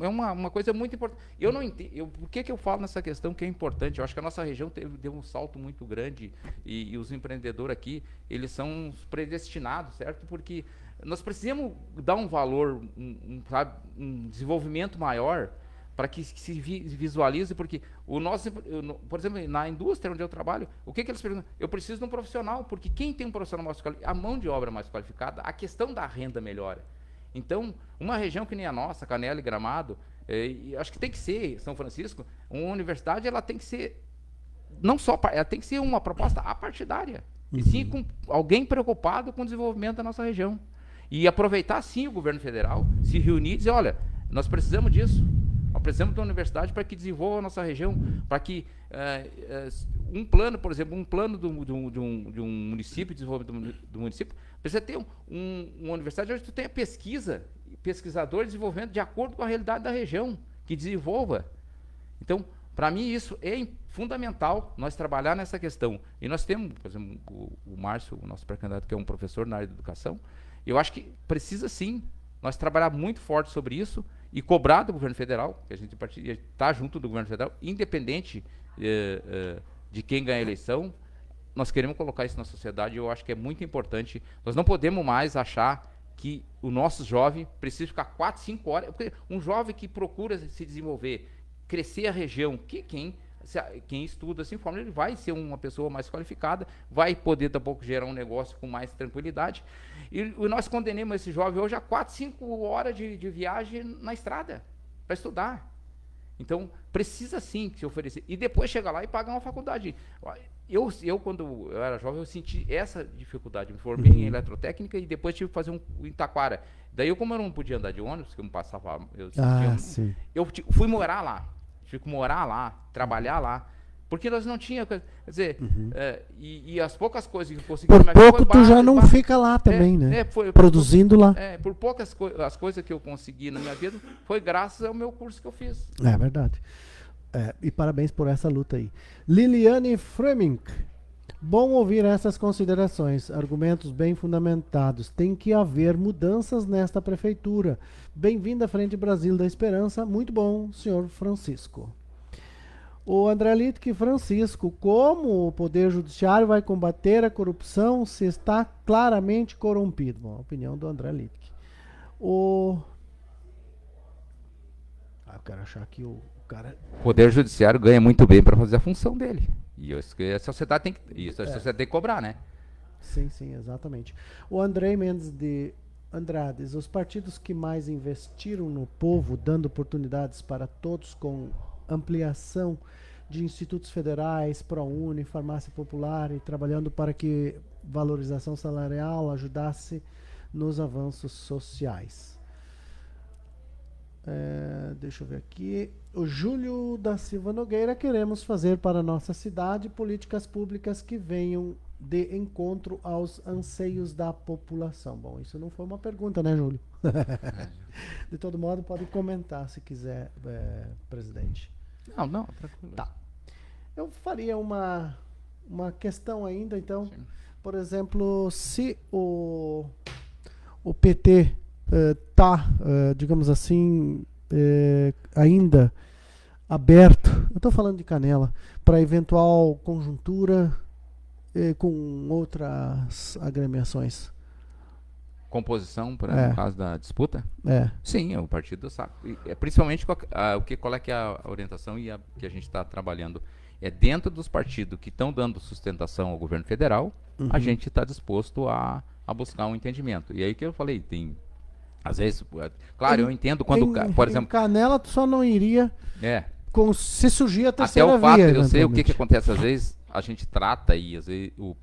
uma coisa muito importante. Eu não entendo. Por que eu falo nessa questão que é importante? Eu acho que a nossa região deu um salto muito grande e os empreendedores aqui, eles são predestinados, certo? Porque nós precisamos dar um valor, um desenvolvimento maior para que se visualize, porque por exemplo, na indústria onde eu trabalho, o que eles perguntam? Eu preciso de um profissional, porque quem tem um profissional mais qualificado, a mão de obra mais qualificada, a questão da renda melhora. Então, uma região que nem a nossa, Canela e Gramado, acho que tem que ser, São Francisco, uma universidade, ela tem que ser, não só, ela tem que ser uma proposta apartidária, e sim com alguém preocupado com o desenvolvimento da nossa região. E aproveitar, sim, o governo federal, se reunir e dizer, olha, nós precisamos disso. Nós precisamos de uma universidade para que desenvolva a nossa região, para que um plano, por exemplo, de um município, desenvolvimento do município, precisa ter uma universidade onde tu tenha pesquisador desenvolvendo de acordo com a realidade da região, que desenvolva. Então, para mim, isso é fundamental, nós trabalhar nessa questão. E nós temos, por exemplo, o Márcio, o nosso pré-candidato, que é um professor na área de educação, eu acho que precisa, sim, nós trabalhar muito forte sobre isso e cobrar do governo federal, que a gente está junto do governo federal, independente de quem ganha a eleição, nós queremos colocar isso na sociedade e eu acho que é muito importante. Nós não podemos mais achar que o nosso jovem precisa ficar 4, 5 horas. Porque um jovem que procura se desenvolver, crescer a região, quem estuda assim, ele vai ser uma pessoa mais qualificada, vai poder, daqui a pouco, gerar um negócio com mais tranquilidade. E nós condenamos esse jovem hoje a 4, 5 horas de viagem na estrada para estudar. Então, precisa sim se oferecer. E depois chegar lá e pagar uma faculdade. Eu quando eu era jovem, eu senti essa dificuldade. Me formei em eletrotécnica e depois tive que fazer em Taquara. Daí, como eu não podia andar de ônibus, que eu não passava... Eu fui morar lá. Tive que morar lá, trabalhar lá. Porque nós não tínhamos... Quer dizer, e as poucas coisas que eu consegui... Por pouco tu já não fica lá também, né? Produzindo lá. Por poucas as coisas que eu consegui na minha vida, foi graças ao meu curso que eu fiz. É verdade. E parabéns por essa luta aí. Liliane Freming. Bom ouvir essas considerações, argumentos bem fundamentados. Tem que haver mudanças nesta prefeitura. Bem-vinda à Frente Brasil da Esperança. Muito bom, senhor Francisco. O André Littke, Francisco, como o Poder Judiciário vai combater a corrupção se está claramente corrompido? Bom, a opinião do André Littke. Eu quero achar aqui o cara... O Poder Judiciário ganha muito bem para fazer a função dele. E a sociedade tem que, sociedade tem que cobrar, né? Sim, exatamente. O André Mendes de Andrades, os partidos que mais investiram no povo, dando oportunidades para todos com ampliação de institutos federais, ProUni, farmácia popular e trabalhando para que valorização salarial ajudasse nos avanços sociais. Deixa eu ver aqui. O Júlio da Silva Nogueira, queremos fazer para a nossa cidade políticas públicas que venham de encontro aos anseios da população. Bom, isso não foi uma pergunta, né, Júlio? De todo modo, pode comentar se quiser, presidente. Não, tranquilo. Tá. Eu faria uma questão ainda, então. Sim. Por exemplo, se o PT está, digamos assim, ainda aberto, eu estou falando de Canela, para eventual conjuntura com outras agremiações. Composição, no caso da disputa? Sim, o partido sabe. Principalmente qual é que é a orientação e que a gente está trabalhando. É dentro dos partidos que estão dando sustentação ao governo federal, a gente está disposto a buscar um entendimento. E aí que eu falei, tem... Às vezes, claro, eu entendo quando, por exemplo... Em Canela, tu só não iria se surgir a até terceira o fato, via. Eu sei o que acontece, às vezes a gente trata e às vezes o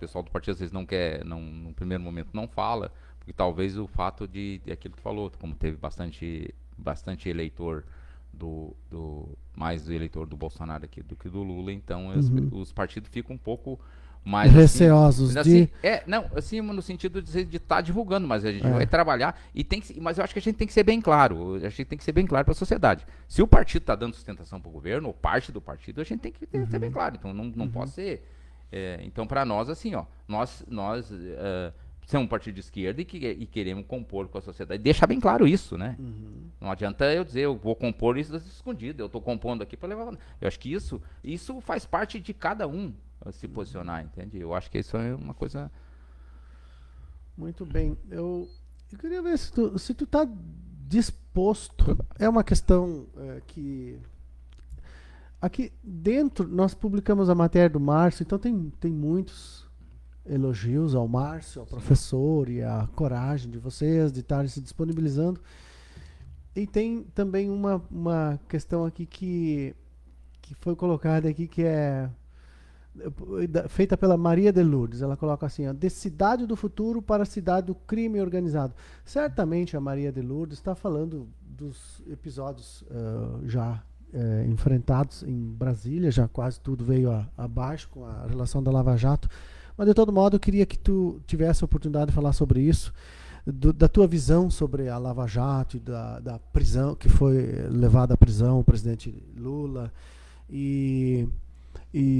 pessoal do partido às vezes não quer, no primeiro momento não fala, porque talvez o fato de aquilo que tu falou, como teve bastante eleitor mais eleitor do Bolsonaro aqui do que do Lula, então os partidos ficam um pouco mais receosos no sentido de estar divulgando, mas a gente vai trabalhar mas eu acho que a gente tem que ser bem claro, para a sociedade. Se o partido está dando sustentação para o governo, ou parte do partido, a gente tem que ser bem claro. Então não pode ser. Então para nós assim, nós somos um partido de esquerda e queremos compor com a sociedade. Deixar bem claro isso, né? Não adianta eu dizer, eu vou compor isso escondido, eu estou compondo aqui para levar. Eu acho que isso faz parte de cada um se posicionar, entende? Eu acho que isso é uma coisa... Muito bem. Eu queria ver se tu está disposto. É uma questão que... Aqui dentro, nós publicamos a matéria do Márcio, então tem muitos elogios ao Márcio, ao professor, e a coragem de vocês de estarem se disponibilizando. E tem também uma questão aqui que foi colocada aqui, que é feita pela Maria de Lourdes. Ela coloca assim, de cidade do futuro para a cidade do crime organizado. Certamente a Maria de Lourdes está falando dos episódios já enfrentados em Brasília, já quase tudo veio abaixo com a relação da Lava Jato. Mas, de todo modo, eu queria que tu tivesse a oportunidade de falar sobre isso, da tua visão sobre a Lava Jato e da prisão, que foi levado à prisão o presidente Lula, e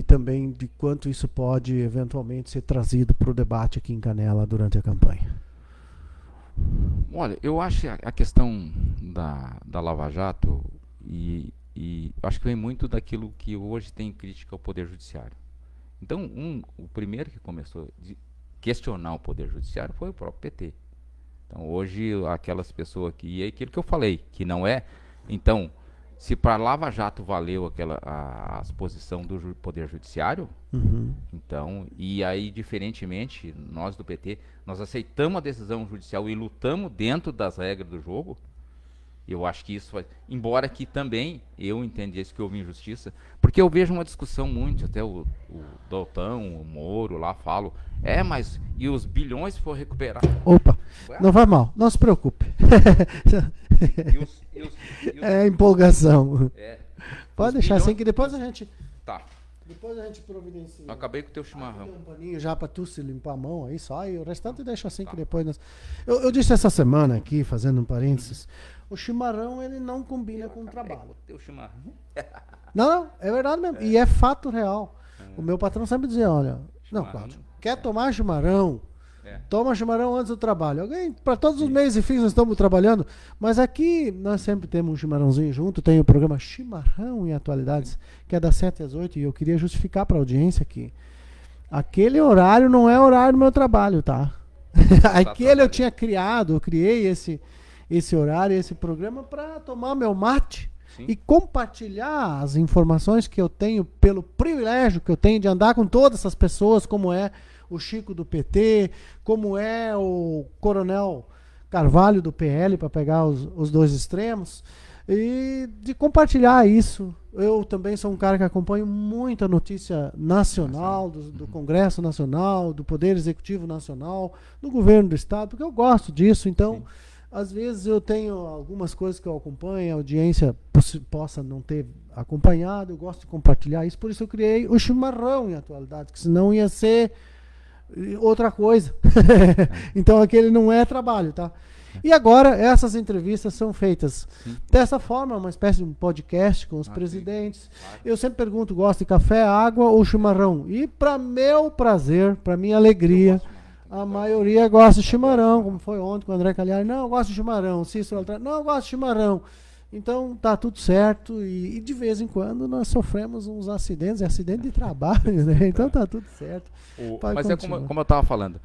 também de quanto isso pode, eventualmente, ser trazido para o debate aqui em Canela durante a campanha. Olha, eu acho que a questão da Lava Jato, e acho que vem muito daquilo que hoje tem crítica ao Poder Judiciário. Então, o primeiro que começou a questionar o Poder Judiciário foi o próprio PT. Então, hoje, aquelas pessoas aqui, é aquilo que eu falei, que não é... Então, se para Lava Jato valeu a exposição do Poder Judiciário, então, e aí, diferentemente, nós do PT, nós aceitamos a decisão judicial e lutamos dentro das regras do jogo. Eu acho que isso vai... Embora que também eu entendi isso, que houve injustiça, porque eu vejo uma discussão muito, até o Daltão, o Moro lá falam, mas e os bilhões for recuperar? Opa, não vai mal, não se preocupe. É empolgação. Pode deixar bilhões, assim que depois a gente... Tá. Depois a gente providencia. Eu acabei com o teu chimarrão. Um paninho já pra tu se limpar a mão aí só, e o restante deixa assim que depois... Eu disse essa semana aqui, fazendo um parênteses, o chimarrão, ele não combina com o trabalho. O teu chimarrão. Não, é verdade mesmo. E é fato real. O meu patrão sempre dizia, olha, não, Cláudio, quer tomar chimarrão? Toma chimarrão antes do trabalho. Para todos os meses e fins nós estamos trabalhando, mas aqui nós sempre temos um chimarrãozinho junto. Tem o programa Chimarrão e Atualidades, que é das 7 às 8, e eu queria justificar para a audiência que aquele horário não é horário do meu trabalho, tá? Aquele eu criei esse horário, esse programa para tomar meu mate. Sim. E compartilhar as informações que eu tenho pelo privilégio que eu tenho de andar com todas essas pessoas, como é o Chico do PT, como é o Coronel Carvalho do PL, para pegar os dois extremos, e de compartilhar isso. Eu também sou um cara que acompanho muita notícia nacional, do Congresso Nacional, do Poder Executivo Nacional, do Governo do Estado, porque eu gosto disso. Então, Às vezes eu tenho algumas coisas que eu acompanho, a audiência possa não ter acompanhado, eu gosto de compartilhar isso, por isso eu criei o chimarrão em atualidade, que senão ia ser outra coisa. Então aquele não é trabalho, tá? E agora essas entrevistas são feitas dessa forma, uma espécie de um podcast com os presidentes. Eu sempre pergunto, gosta de café, água ou chimarrão? E para meu prazer, para minha alegria, a maioria gosta de chimarrão, como foi ontem com o André Cagliari. Não, eu gosto de chimarrão. Cícero Altrão, não, eu gosto de chimarrão. Então tá tudo certo e de vez em quando nós sofremos uns acidentes de trabalho, né? Então tá tudo certo. Mas é como eu estava falando,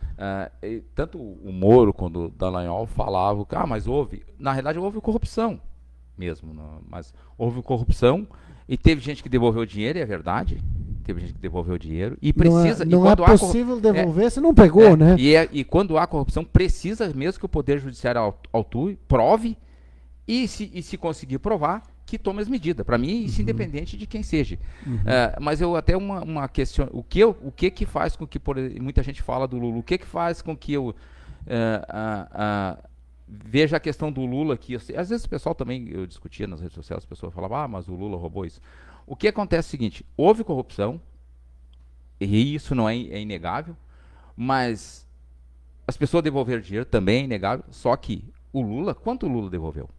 tanto o Moro quanto o Dallagnol falavam que, mas na realidade houve corrupção mesmo, mas houve corrupção e teve gente que devolveu o dinheiro, é verdade, teve gente que devolveu o dinheiro e precisa... Não é possível devolver se não pegou, né? E quando há corrupção, precisa mesmo que o Poder Judiciário atue, prove, e se conseguir provar, que tome as medidas. Para mim, isso independente de quem seja. Mas eu até uma questão, o que faz com que muita gente fala do Lula, o que faz com que eu veja a questão do Lula aqui. Às vezes o pessoal também, eu discutia nas redes sociais, as pessoas falavam, mas o Lula roubou isso. O que acontece é o seguinte, houve corrupção, e isso não é inegável, mas as pessoas devolveram dinheiro, também é inegável, só que o Lula, quanto o Lula devolveu?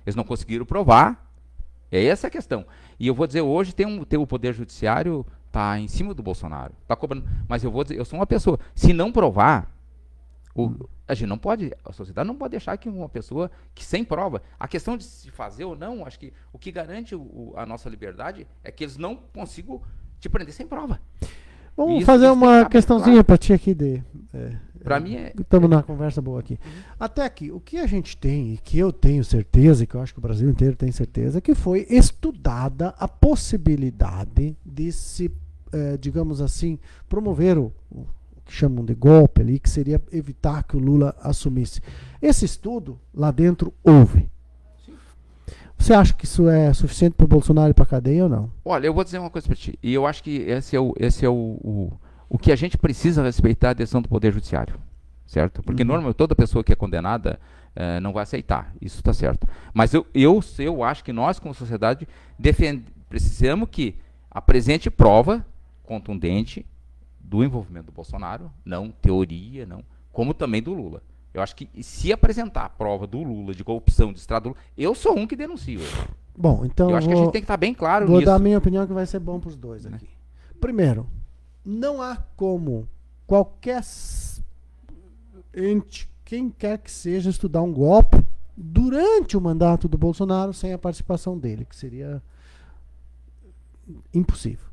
Eles não conseguiram provar. É essa a questão. E eu vou dizer, hoje tem o Poder Judiciário tá em cima do Bolsonaro. Tá cobrando. Mas eu vou dizer, eu sou uma pessoa. Se não provar, a gente não pode, a sociedade não pode deixar que uma pessoa que sem prova, a questão de se fazer ou não, acho que o que garante a nossa liberdade é que eles não consigam te prender sem prova. Vamos fazer uma questãozinha para ti aqui para mim estamos numa conversa boa aqui. Até aqui, o que a gente tem, e que eu tenho certeza, e que eu acho que o Brasil inteiro tem certeza, que foi estudada a possibilidade de se, digamos assim, promover o que chamam de golpe ali, que seria evitar que o Lula assumisse. Esse estudo, lá dentro, houve. Você acha que isso é suficiente para o Bolsonaro ir para a cadeia ou não? Olha, eu vou dizer uma coisa para ti, e eu acho que esse é o que a gente precisa respeitar a decisão do Poder Judiciário, certo? Porque normalmente toda pessoa que é condenada não vai aceitar, isso está certo. Mas eu acho que nós, como sociedade, precisamos que apresente prova contundente do envolvimento do Bolsonaro, não teoria, não, como também do Lula. Eu acho que se apresentar a prova do Lula, de corrupção, de estrado do Lula, eu sou um que denuncio. Bom, então eu acho que a gente tem que estar bem claro nisso. Vou dar a minha opinião que vai ser bom para os dois aqui. Primeiro, não há como qualquer ente, quem quer que seja, estudar um golpe durante o mandato do Bolsonaro sem a participação dele, que seria impossível.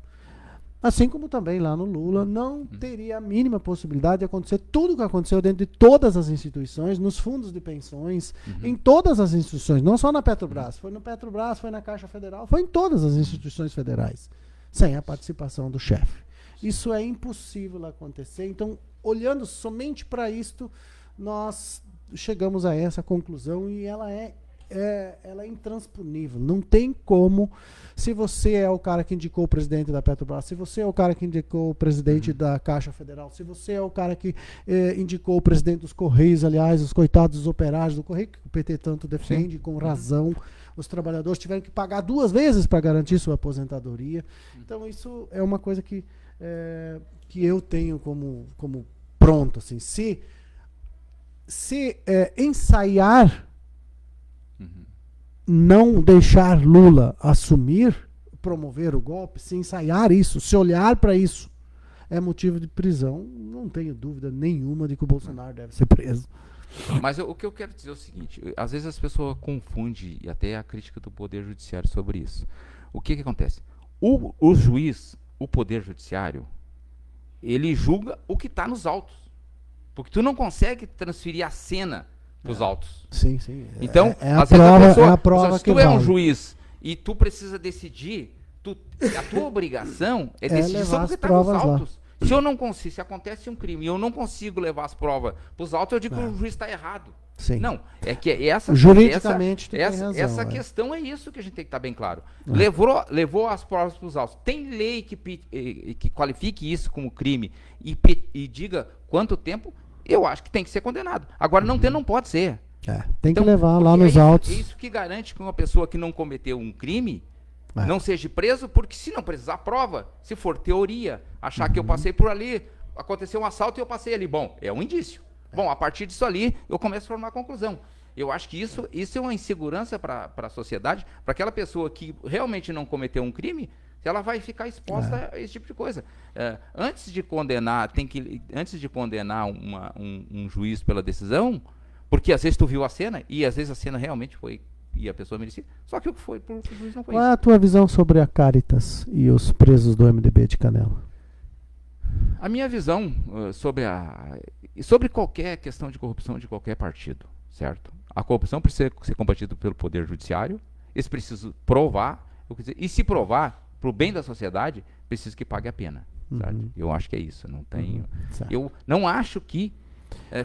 Assim como também lá no Lula, não teria a mínima possibilidade de acontecer tudo o que aconteceu dentro de todas as instituições, nos fundos de pensões, em todas as instituições, não só na Petrobras. Foi no Petrobras, foi na Caixa Federal, foi em todas as instituições federais, sem a participação do chefe. Isso é impossível acontecer. Então, olhando somente para isto, nós chegamos a essa conclusão e ela é intransponível. Não tem como, se você é o cara que indicou o presidente da Petrobras, se você é o cara que indicou o presidente da Caixa Federal, se você é o cara que indicou o presidente dos Correios, aliás, os coitados dos operários do Correio, que o PT tanto defende, com razão, os trabalhadores tiveram que pagar 2 vezes para garantir sua aposentadoria. Então isso é uma coisa que eu tenho como pronto. Assim, se ensaiar não deixar Lula assumir, promover o golpe, se ensaiar isso, se olhar para isso, é motivo de prisão, não tenho dúvida nenhuma de que o Bolsonaro deve ser preso. Mas o que eu quero dizer é o seguinte, às vezes as pessoas confundem, e até a crítica do Poder Judiciário sobre isso. O que acontece? O juiz, o Poder Judiciário, ele julga o que está nos autos. Porque tu não consegue transferir a cena dos autos. Sim, sim. Então, às vezes a prova se tu é um juiz e tu precisa decidir, a tua obrigação é decidir sobre o que está nos autos. Se eu não consigo, se acontece um crime e eu não consigo levar as provas para os autos, eu digo que o juiz está errado. Sim. Não, é que juridicamente tem razão, essa questão é isso que a gente tem que estar bem claro. Levou as provas para os autos. Tem lei que qualifique isso como crime e diga quanto tempo? eu acho que tem que ser condenado. Agora, não pode ser. Tem que levar lá nos autos. É isso que garante que uma pessoa que não cometeu um crime não seja preso, porque se não precisar prova, se for teoria, achar que eu passei por ali, aconteceu um assalto e eu passei ali. Bom, é um indício. Bom, a partir disso ali, eu começo a formar a conclusão. Eu acho que isso é uma insegurança para a sociedade, para aquela pessoa que realmente não cometeu um crime, ela vai ficar exposta a esse tipo de coisa. Antes de condenar um juiz pela decisão, porque às vezes tu viu a cena, e às vezes a cena realmente foi, e a pessoa merecia, só que o que foi pro juiz não foi. Qual é a tua visão sobre a Caritas e os presos do MDB de Canela? A minha visão sobre qualquer questão de corrupção de qualquer partido, certo? A corrupção precisa ser combatida pelo Poder Judiciário, eles precisam provar, e se provar, para o bem da sociedade, precisa que pague a pena. Certo? Eu acho que é isso. Eu não acho que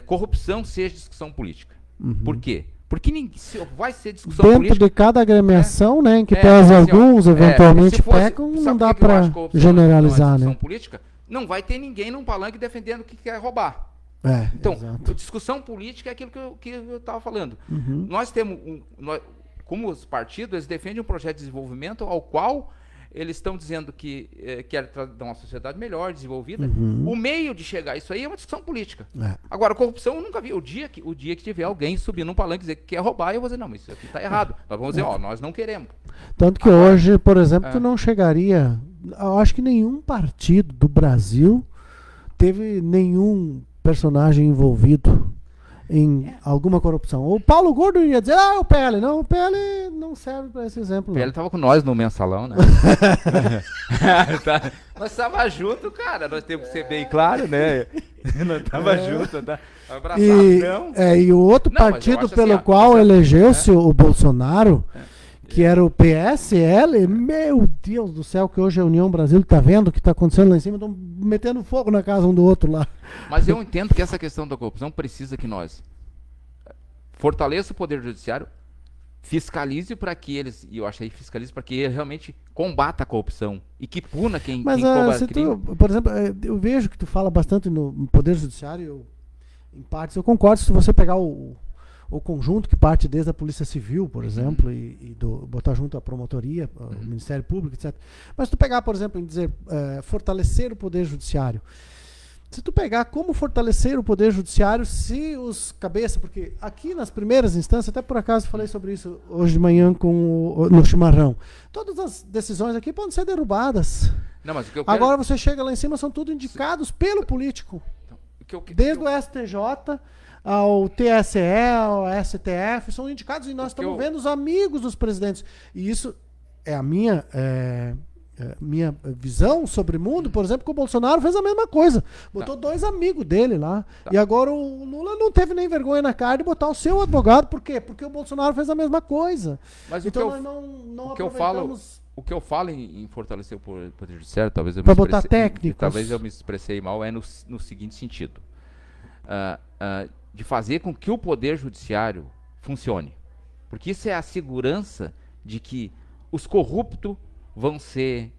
corrupção seja discussão política. Por quê? Porque vai ser discussão dentro política. Dentro de cada agremiação, né, em que pese alguns eventualmente pecam, não dá para generalizar, discussão né? política, não vai ter ninguém num palanque defendendo que quer roubar. Então, discussão política é aquilo que eu estava falando. Nós temos, como os partidos, eles defendem um projeto de desenvolvimento ao qual eles estão dizendo que querem dar uma sociedade melhor, desenvolvida. O meio de chegar a isso aí é uma discussão política. Agora, corrupção eu nunca vi. O dia que tiver alguém subir num palanque e dizer que quer roubar, eu vou dizer, não, mas isso aqui está errado. Nós vamos dizer, nós não queremos. Tanto que hoje, por exemplo, tu não chegaria... Eu acho que nenhum partido do Brasil teve nenhum personagem envolvido em alguma corrupção. O Paulo Gordo ia dizer, o PL. Não, o PL não serve para esse exemplo. O PL estava com nós no mensalão, né? Nós estávamos juntos, cara. Nós temos que ser bem claro, né? Nós estávamos juntos, tá? Abraçadão. E o outro partido pelo qual elegeu-se o Bolsonaro, que era o PSL, meu Deus do céu, que hoje a União Brasil está vendo o que está acontecendo lá em cima, estão metendo fogo na casa um do outro lá. Mas eu entendo que essa questão da corrupção precisa que nós fortaleça o Poder Judiciário, fiscalize para que eles, e eu achei fiscalize para que ele realmente combata a corrupção e que puna quem combate crime. Por exemplo, eu vejo que tu fala bastante no Poder Judiciário, em partes eu concordo, se você pegar o conjunto que parte desde a Polícia Civil, por exemplo, e botar junto a promotoria, o Ministério Público, etc. Mas se tu pegar, por exemplo, em dizer fortalecer o Poder Judiciário, se tu pegar como fortalecer o Poder Judiciário, se os cabeças, porque aqui nas primeiras instâncias, até por acaso falei sobre isso hoje de manhã no chimarrão, todas as decisões aqui podem ser derrubadas. Não, mas o que eu Agora você chega lá em cima, são tudo indicados pelo político. Desde o STJ ao TSE, ao STF, são indicados e nós estamos vendo os amigos dos presidentes. E isso é a minha visão sobre o mundo, por exemplo, que o Bolsonaro fez a mesma coisa. Botou dois amigos dele lá. E agora o Lula não teve nem vergonha na cara de botar o seu advogado. Por quê? Porque o Bolsonaro fez a mesma coisa. Mas então nós não aproveitamos... O que eu falo em fortalecer o Poder Judiciário, talvez eu botar técnicos. Talvez eu me expressei mal, é no seguinte sentido. De fazer com que o Poder Judiciário funcione. Porque isso é a segurança de que os corruptos vão ser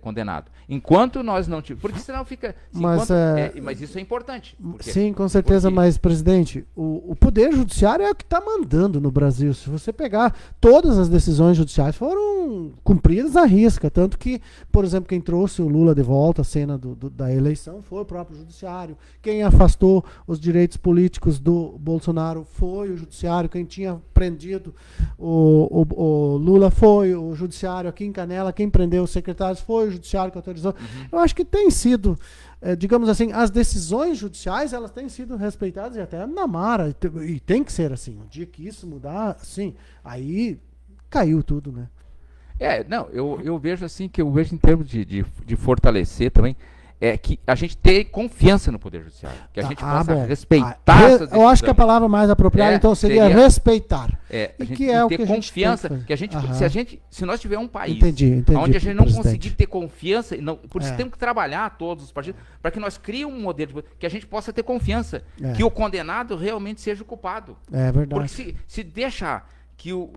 condenados. Enquanto nós não tivermos... Porque senão fica... Mas isso é importante. Sim, com certeza, mas, presidente, o Poder Judiciário é o que está mandando no Brasil. Se você pegar, todas as decisões judiciais foram cumpridas à risca. Tanto que, por exemplo, quem trouxe o Lula de volta à cena da eleição foi o próprio Judiciário. Quem afastou os direitos políticos do Bolsonaro foi o Judiciário. Quem tinha prendido o Lula foi o Judiciário. Aqui em Canela, quem prendeu os secretários foi o Judiciário que autorizou. Eu acho que tem sido, digamos assim, as decisões judiciais, elas têm sido respeitadas e até na mara, e tem que ser assim. O dia que isso mudar, assim, aí caiu tudo, né? Eu vejo assim, que eu vejo em termos de fortalecer também, que a gente tenha confiança no Poder Judiciário, que a gente possa respeitar essas decisões. Eu acho que a palavra mais apropriada, então, seria respeitar. A gente ter confiança, que a gente, se nós tivermos um país onde a gente não conseguir ter confiança, por isso temos que trabalhar todos os partidos, para que nós criemos um modelo, que a gente possa ter confiança, que o condenado realmente seja o culpado. É verdade. Porque se deixar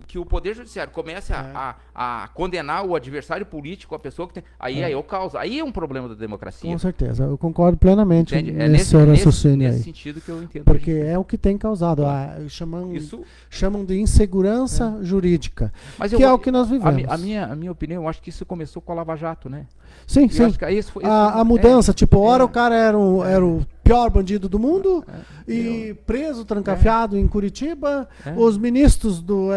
que o Poder Judiciário comece a condenar o adversário político, a pessoa que tem. Aí é o caos. Aí é um problema da democracia. Com certeza, eu concordo plenamente nesse raciocínio aí. Sentido que eu entendo. Porque é o que tem causado. Chamam de insegurança jurídica, Mas que é o que nós vivemos. A minha opinião, eu acho que isso começou com a Lava Jato, né? Sim, Eu sim. acho que A mudança, o cara era o pior bandido do mundo e preso, trancafiado em Curitiba, os ministros do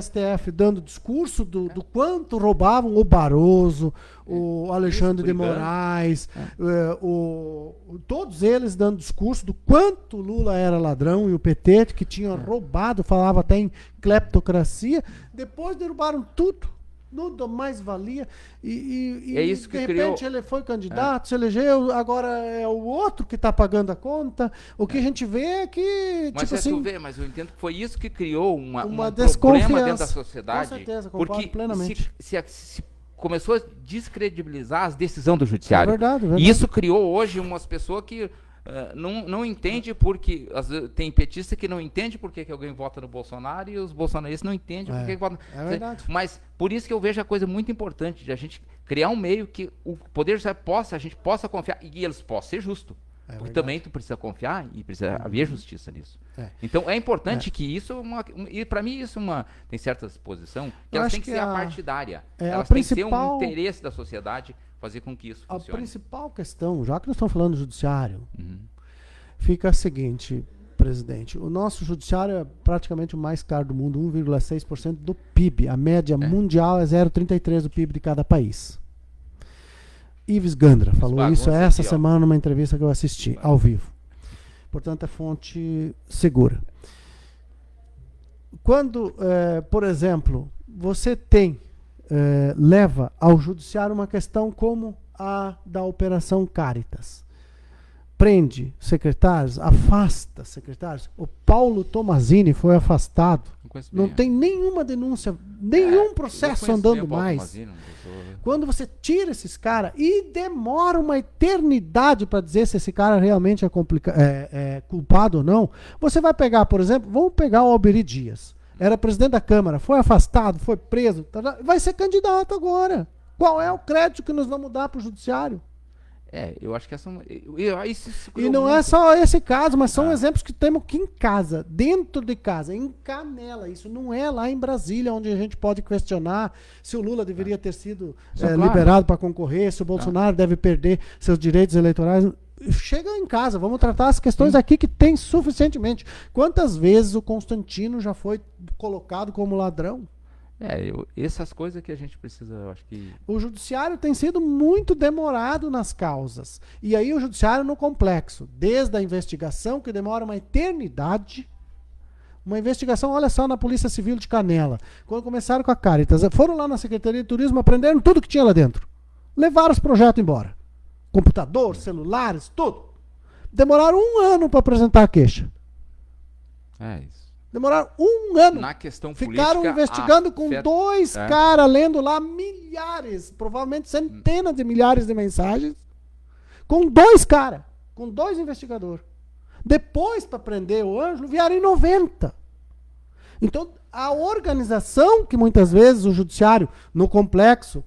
STF dando discurso do quanto roubavam o Barroso, o Alexandre de Moraes, todos eles dando discurso do quanto Lula era ladrão e o PT que tinha roubado, falava até em cleptocracia, depois derrubaram tudo. Tudo mais valia e é isso que de repente ele foi candidato, se elegeu, agora é o outro que está pagando a conta. O que a gente vê é que mas mas eu entendo que foi isso que criou um problema dentro da sociedade. Com certeza, concordo plenamente. Se começou a descredibilizar as decisões do judiciário. É verdade. E isso criou hoje umas pessoas que não entende porque tem petista que não entende por que alguém vota no Bolsonaro e os bolsonaristas não entendem por que votam. É verdade. Mas por isso que eu vejo a coisa muito importante de a gente criar um meio que o Poder Judiciário a gente possa confiar e eles possam ser justos. Porque também tu precisa confiar e precisa haver justiça nisso. Então é importante que isso, e para mim isso tem certa posição, que elas têm que ser partidária. Elas têm que ser um interesse da sociedade fazer com que isso funcione. A principal questão, já que nós estamos falando do judiciário, fica a seguinte, presidente. O nosso judiciário é praticamente o mais caro do mundo, 1,6% do PIB. A média mundial é 0,33% do PIB de cada país. Ives Gandra falou isso essa semana numa entrevista que eu assisti, ao vivo. Portanto, é fonte segura. Quando, por exemplo, você leva ao judiciário uma questão como a da Operação Caritas. Prende secretários, afasta secretários. O Paulo Tomazini foi afastado. Não tem nenhuma denúncia, nenhum processo andando mais. Quando você tira esses caras e demora uma eternidade para dizer se esse cara realmente é culpado ou não, você vai pegar, por exemplo, vamos pegar o Alberi Dias. Era presidente da Câmara, foi afastado, foi preso, vai ser candidato agora. Qual é o crédito que nós vamos dar para o judiciário? Eu acho que essa... E não é só esse caso, mas são exemplos que temos aqui em casa, dentro de casa, em Canela. Isso não é lá em Brasília, onde a gente pode questionar se o Lula deveria ter sido liberado para concorrer, se o Bolsonaro deve perder seus direitos eleitorais. Chega em casa, vamos tratar as questões aqui que tem suficientemente. Quantas vezes o Constantino já foi colocado como ladrão? Essas coisas que a gente precisa, eu acho que... O judiciário tem sido muito demorado nas causas. E aí o judiciário no complexo. Desde a investigação, que demora uma eternidade. Uma investigação, olha só, na Polícia Civil de Canela. Quando começaram com a Caritas, foram lá na Secretaria de Turismo, aprenderam tudo que tinha lá dentro. Levaram os projetos embora. Computador, celulares, tudo. Demoraram 1 ano para apresentar a queixa. Isso. Demoraram 1 ano. Na questão Ficaram política, investigando com 2 caras, lendo lá milhares, provavelmente centenas de milhares de mensagens, com 2 caras, com 2 investigadores. Depois, para prender o Ângelo, vieram em 90. Então, a organização que muitas vezes o judiciário, no complexo,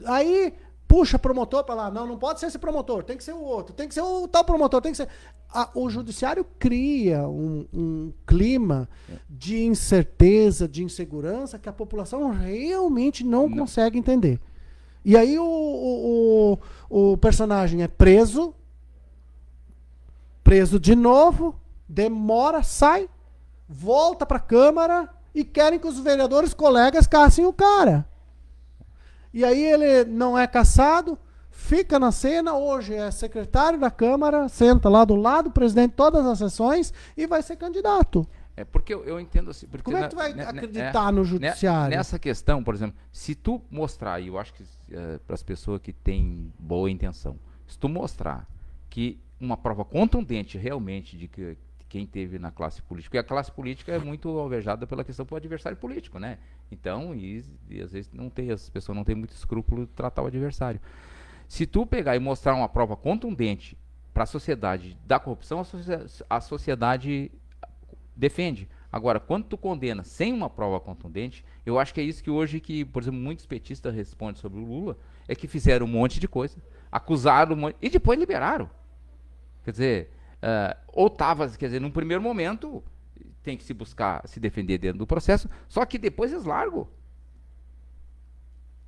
aí puxa promotor para lá, não pode ser esse promotor, tem que ser o outro, tem que ser o tal promotor, tem que ser... O judiciário cria um clima de incerteza, de insegurança que a população realmente não consegue entender. E aí o personagem é preso de novo, demora, sai, volta para a Câmara e querem que os vereadores colegas caçem o cara. E aí ele não é caçado, fica na cena, hoje é secretário da Câmara, senta lá do lado, presidente de todas as sessões e vai ser candidato. Porque eu entendo assim... Porque como é que tu vai acreditar no judiciário? Nessa questão, por exemplo, se tu mostrar, e eu acho que para as pessoas que têm boa intenção, se tu mostrar que uma prova contundente realmente de que quem teve na classe política, porque a classe política é muito alvejada pela questão do adversário político, né? Então, e às vezes as pessoas não têm muito escrúpulo de tratar o adversário. Se tu pegar e mostrar uma prova contundente para a sociedade da corrupção, a sociedade defende. Agora, quando tu condena sem uma prova contundente, eu acho que é isso que hoje, que, por exemplo, muitos petistas respondem sobre o Lula, é que fizeram um monte de coisa, acusaram um monte, e depois liberaram. Quer dizer, ou estava, quer dizer, num primeiro momento, tem que se buscar se defender dentro do processo, só que depois eles largam.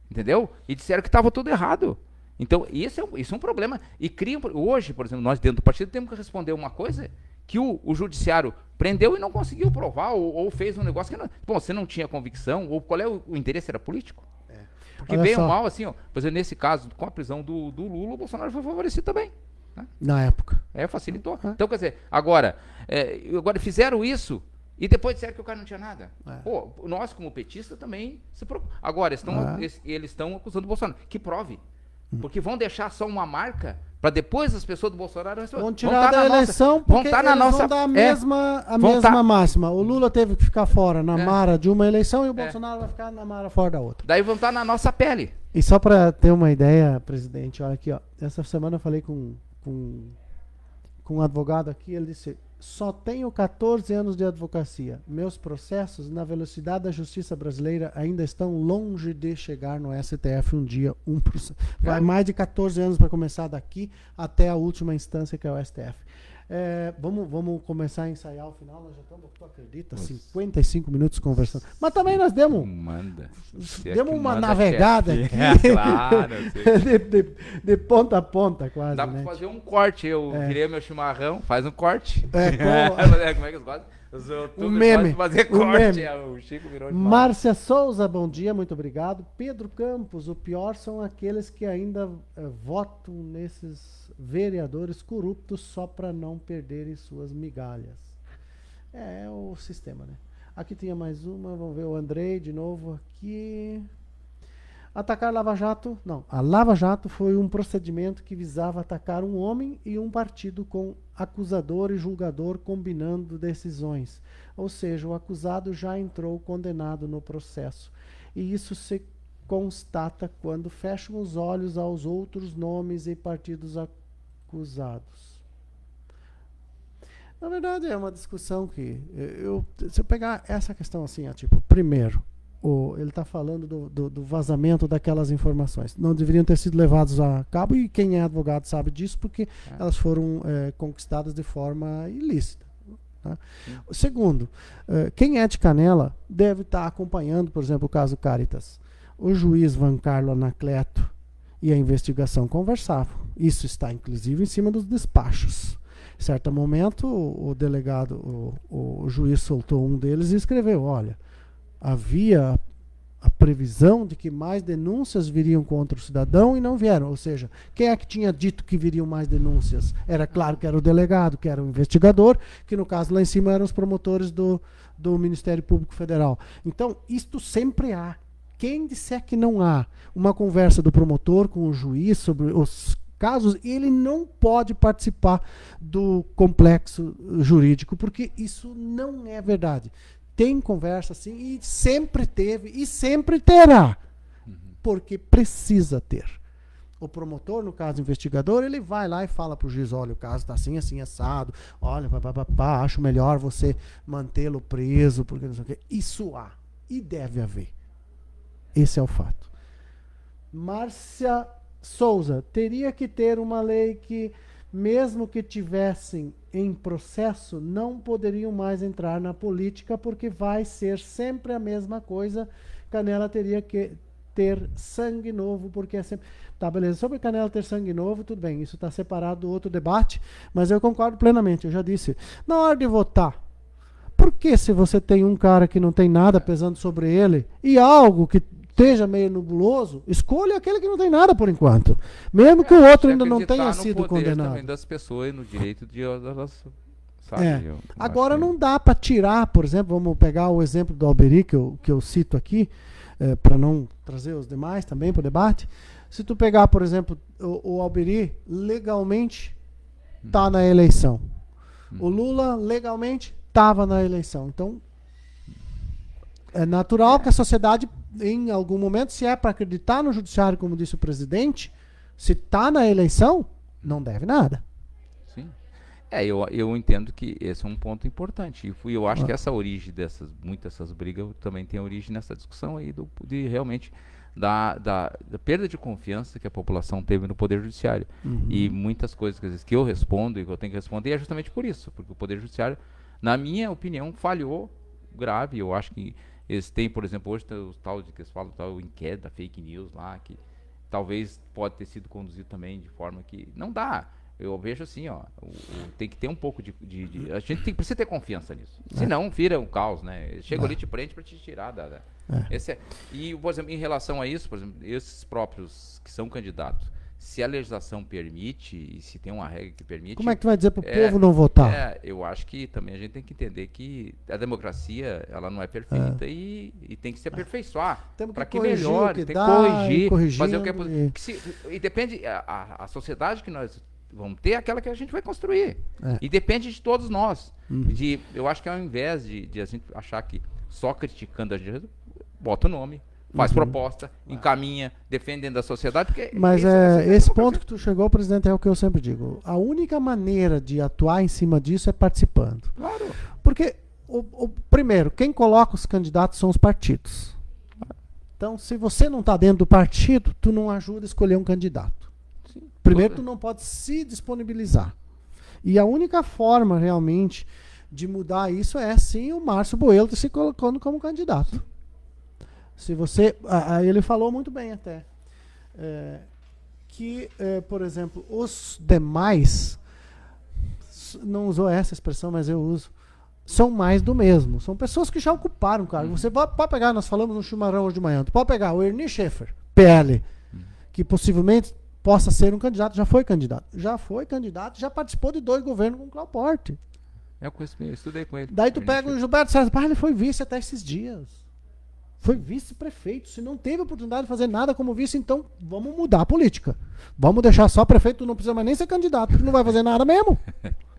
Entendeu? E disseram que estava tudo errado. Então, isso é um problema. E criam, hoje, por exemplo, nós dentro do partido temos que responder uma coisa que o judiciário prendeu e não conseguiu provar, ou fez um negócio que não. Bom, você não tinha convicção, ou qual é o interesse era político? Porque Olha bem só. ou mal, assim, ó, por exemplo, nesse caso, com a prisão do Lula, o Bolsonaro foi favorecido também. Né? Na época. Facilitou. Então, quer dizer, agora fizeram isso e depois disseram que o cara não tinha nada. Pô, nós, como petista, também se preocupamos. Agora, eles estão acusando o Bolsonaro. Que prove. Porque vão deixar só uma marca para depois as pessoas do Bolsonaro vão tirar da eleição porque vão vão dar a mesma máxima. O Lula teve que ficar fora na mara de uma eleição e o Bolsonaro vai ficar na mara fora da outra. Daí vão estar na nossa pele. E só para ter uma ideia, presidente, olha aqui, ó. Essa semana eu falei com um advogado aqui, ele disse: só tenho 14 anos de advocacia. Meus processos, na velocidade da justiça brasileira, ainda estão longe de chegar no STF um dia. 1%. Vai mais de 14 anos para começar daqui até a última instância, que é o STF. Vamos começar a ensaiar o final. Nós já estamos, tu acredita, 55 minutos conversando. Mas também nós demos uma navegada aqui. Claro, de ponta a ponta, quase. Dá para fazer um corte. Eu virei meu chimarrão, faz um corte. Como é que eles gostam? O meme. Fazer corte. O Chico virou de Márcia Souza, bom dia, muito obrigado. Pedro Campos, o pior são aqueles que ainda votam nesses vereadores corruptos só para não perderem suas migalhas. É o sistema, né? Aqui tinha mais uma, vamos ver o Andrei de novo aqui. Atacar Lava Jato, não. A Lava Jato foi um procedimento que visava atacar um homem e um partido com acusador e julgador combinando decisões. Ou seja, o acusado já entrou condenado no processo. E isso se constata quando fecham os olhos aos outros nomes e partidos acusados. Na verdade, é uma discussão que se eu pegar essa questão assim, tipo, primeiro, ele está falando do vazamento daquelas informações. Não deveriam ter sido levadas a cabo, e quem é advogado sabe disso, porque elas foram conquistadas de forma ilícita. Tá? Segundo, quem é de Canela deve estar acompanhando, por exemplo, o caso Caritas. O juiz Van Carlo Anacleto e a investigação conversavam. Isso está, inclusive, em cima dos despachos. Em certo momento, o delegado, o juiz soltou um deles e escreveu: olha, havia a previsão de que mais denúncias viriam contra o cidadão e não vieram. Ou seja, quem é que tinha dito que viriam mais denúncias? Era claro que era o delegado, que era o investigador, que no caso lá em cima eram os promotores do Ministério Público Federal. Então, isto sempre há. Quem disser que não há uma conversa do promotor com o juiz sobre os casos, ele não pode participar do complexo jurídico, porque isso não é verdade. Tem conversa sim, e sempre teve e sempre terá, porque precisa ter. O promotor, no caso investigador, ele vai lá e fala para o juiz: olha, o caso está assim, assim, assado, olha, acho melhor você mantê-lo preso, porque não sei o quê. Isso há e deve haver. Esse é o fato. Márcia Souza, teria que ter uma lei que, mesmo que tivessem em processo, não poderiam mais entrar na política, porque vai ser sempre a mesma coisa. Canela teria que ter sangue novo, porque é sempre... Tá, beleza. Sobre Canela ter sangue novo, tudo bem. Isso está separado do outro debate, mas eu concordo plenamente. Eu já disse, na hora de votar, por que, se você tem um cara que não tem nada pesando sobre ele e algo que esteja meio nebuloso, escolha aquele que não tem nada por enquanto. Mesmo que o outro ainda não tenha sido condenado. Também das pessoas, no direito de elas, sabe? Agora não dá para tirar, por exemplo, vamos pegar o exemplo do Alberi, que eu cito aqui, para não trazer os demais também para o debate. Se tu pegar, por exemplo, o Alberi, legalmente está na eleição. O Lula, legalmente, estava na eleição. Então, é natural que a sociedade, em algum momento, se é para acreditar no judiciário, como disse o presidente, se está na eleição, não deve nada. Sim. Eu entendo que esse é um ponto importante. E eu acho que essa origem muitas dessas brigas também tem origem nessa discussão aí de realmente da perda de confiança que a população teve no Poder Judiciário. E muitas coisas que, às vezes, que eu respondo e que eu tenho que responder é justamente por isso, porque o Poder Judiciário, na minha opinião, falhou grave. Eu acho que eles têm, por exemplo, hoje tem os tal de que eles falam, tal inquérito da fake news lá, que talvez pode ter sido conduzido também de forma que não dá. Eu vejo assim, ó, tem que ter um pouco a gente precisa ter confiança nisso. Senão vira um caos, né? Chega ali, te prende para te tirar E, por exemplo, em relação a isso, por exemplo, esses próprios que são candidatos, se a legislação permite e se tem uma regra que permite... Como é que tu vai dizer pro povo não votar? Eu acho que também a gente tem que entender que a democracia, ela não é perfeita e tem que se aperfeiçar para que melhore, tem que corrigir, fazer o que é possível. E depende, a sociedade que nós vamos ter é aquela que a gente vai construir. E depende de todos nós. Eu acho que ao invés de a gente achar que só criticando a gente, bota o nome, faz proposta, encaminha, defende dentro da sociedade. Mas esse ponto que tu chegou, presidente, é o que eu sempre digo. A única maneira de atuar em cima disso é participando. Claro. Porque, primeiro, quem coloca os candidatos são os partidos. Então, se você não está dentro do partido, tu não ajuda a escolher um candidato. Primeiro, tu não pode se disponibilizar. E a única forma, realmente, de mudar isso é, sim, o Márcio Boelo se colocando como candidato. Se você... ele falou muito bem até. Por exemplo, os demais... Não usou essa expressão, mas eu uso. São mais do mesmo. São pessoas que já ocuparam cargo. Você pode pegar, nós falamos no Chimarrão hoje de manhã, tu pode pegar o Ernie Schaeffer, PL, que possivelmente possa ser um candidato, já foi candidato, já participou de 2 governos com o Cláudio Porte. Eu estudei com ele. Daí tu pega o Gilberto César, ele foi vice até esses dias. Foi vice-prefeito. Se não teve oportunidade de fazer nada como vice, então vamos mudar a política. Vamos deixar só prefeito, tu não precisa mais nem ser candidato, tu não vai fazer nada mesmo.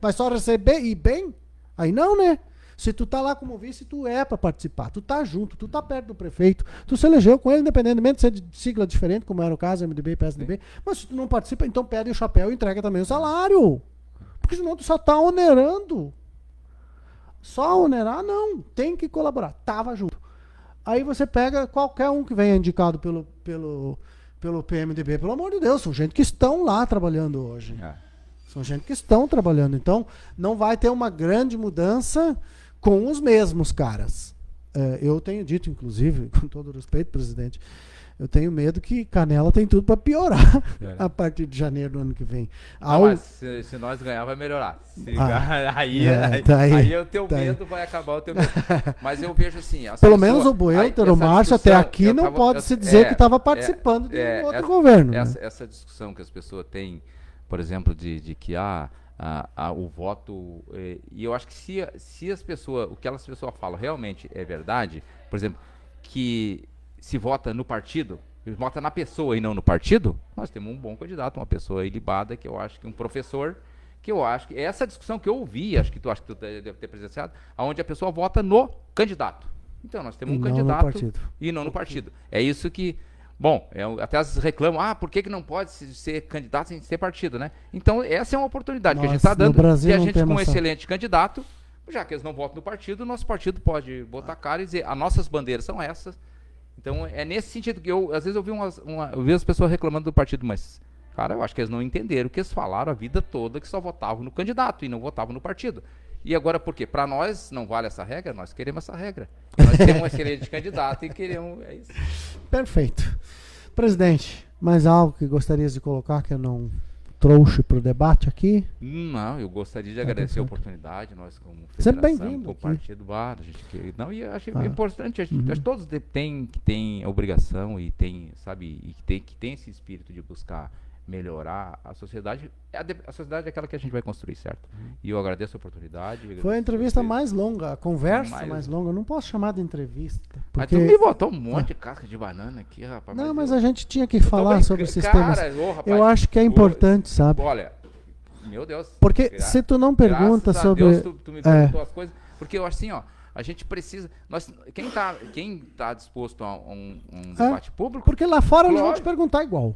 Vai só receber e bem? Aí não, né? Se tu tá lá como vice, tu é para participar. Tu tá junto, tu tá perto do prefeito, tu se elegeu com ele, independentemente de ser de sigla diferente, como era o caso, MDB e PSDB. Mas se tu não participa, então pede o chapéu e entrega também o salário. Porque senão tu só tá onerando. Só onerar, não. Tem que colaborar. Tava junto. Aí você pega qualquer um que venha indicado pelo PMDB, pelo amor de Deus, são gente que estão lá trabalhando hoje. São gente que estão trabalhando. Então, não vai ter uma grande mudança com os mesmos caras. Eu tenho dito, inclusive, com todo respeito, presidente, eu tenho medo que Canela tem tudo para piorar a partir de janeiro do ano que vem. Mas se nós ganhar, vai melhorar. Aí o teu medo vai acabar, o teu medo. Mas eu vejo assim... Pelo menos o Boelter, o Márcio, até aqui não pode se dizer que estava participando de outro governo. Essa discussão que as pessoas têm, por exemplo, de que o voto... E eu acho que se as pessoas... O que as pessoas falam realmente é verdade, por exemplo, que... se vota no partido, vota na pessoa e não no partido, nós temos um bom candidato, uma pessoa ilibada, que eu acho que um professor, que eu acho que essa discussão que eu ouvi, acho que tu deve ter presenciado, onde a pessoa vota no candidato. Então, nós temos um candidato e não no partido. É isso que... Bom, até às vezes reclamam, por que não pode ser candidato sem ser partido, né? Então, essa é uma oportunidade que a gente está dando, e a gente com um excelente candidato, já que eles não votam no partido, o nosso partido pode botar a cara e dizer, as nossas bandeiras são essas. Então, é nesse sentido que às vezes eu vi as pessoas reclamando do partido, mas, cara, eu acho que eles não entenderam o que eles falaram a vida toda, que só votavam no candidato e não votavam no partido. E agora, por quê? Para nós não vale essa regra? Nós queremos essa regra. Nós temos um excelente candidato e queremos... É isso. Perfeito. Presidente, mais algo que gostarias de colocar que eu não trouxe para o debate aqui? Não, eu gostaria de agradecer a oportunidade, nós como federação, sempre bem-vindo, como partido, e acho importante, acho que todos têm a obrigação e tem esse espírito de buscar melhorar a sociedade. A sociedade é aquela que a gente vai construir, certo? E eu agradeço a oportunidade. Foi a entrevista mais longa, a conversa mais longa. Eu não posso chamar de entrevista. Porque... Mas tu me botou um monte de casca de banana aqui, rapaz. Não, mas a gente tinha que falar sobre esses temas. Rapaz, eu acho que é importante, sabe? Olha, meu Deus. Porque se tu não pergunta sobre... Deus, tu me perguntou as coisas. Porque eu acho assim, ó, a gente precisa... Quem tá disposto a um debate público... Porque lá fora eles vão te perguntar igual.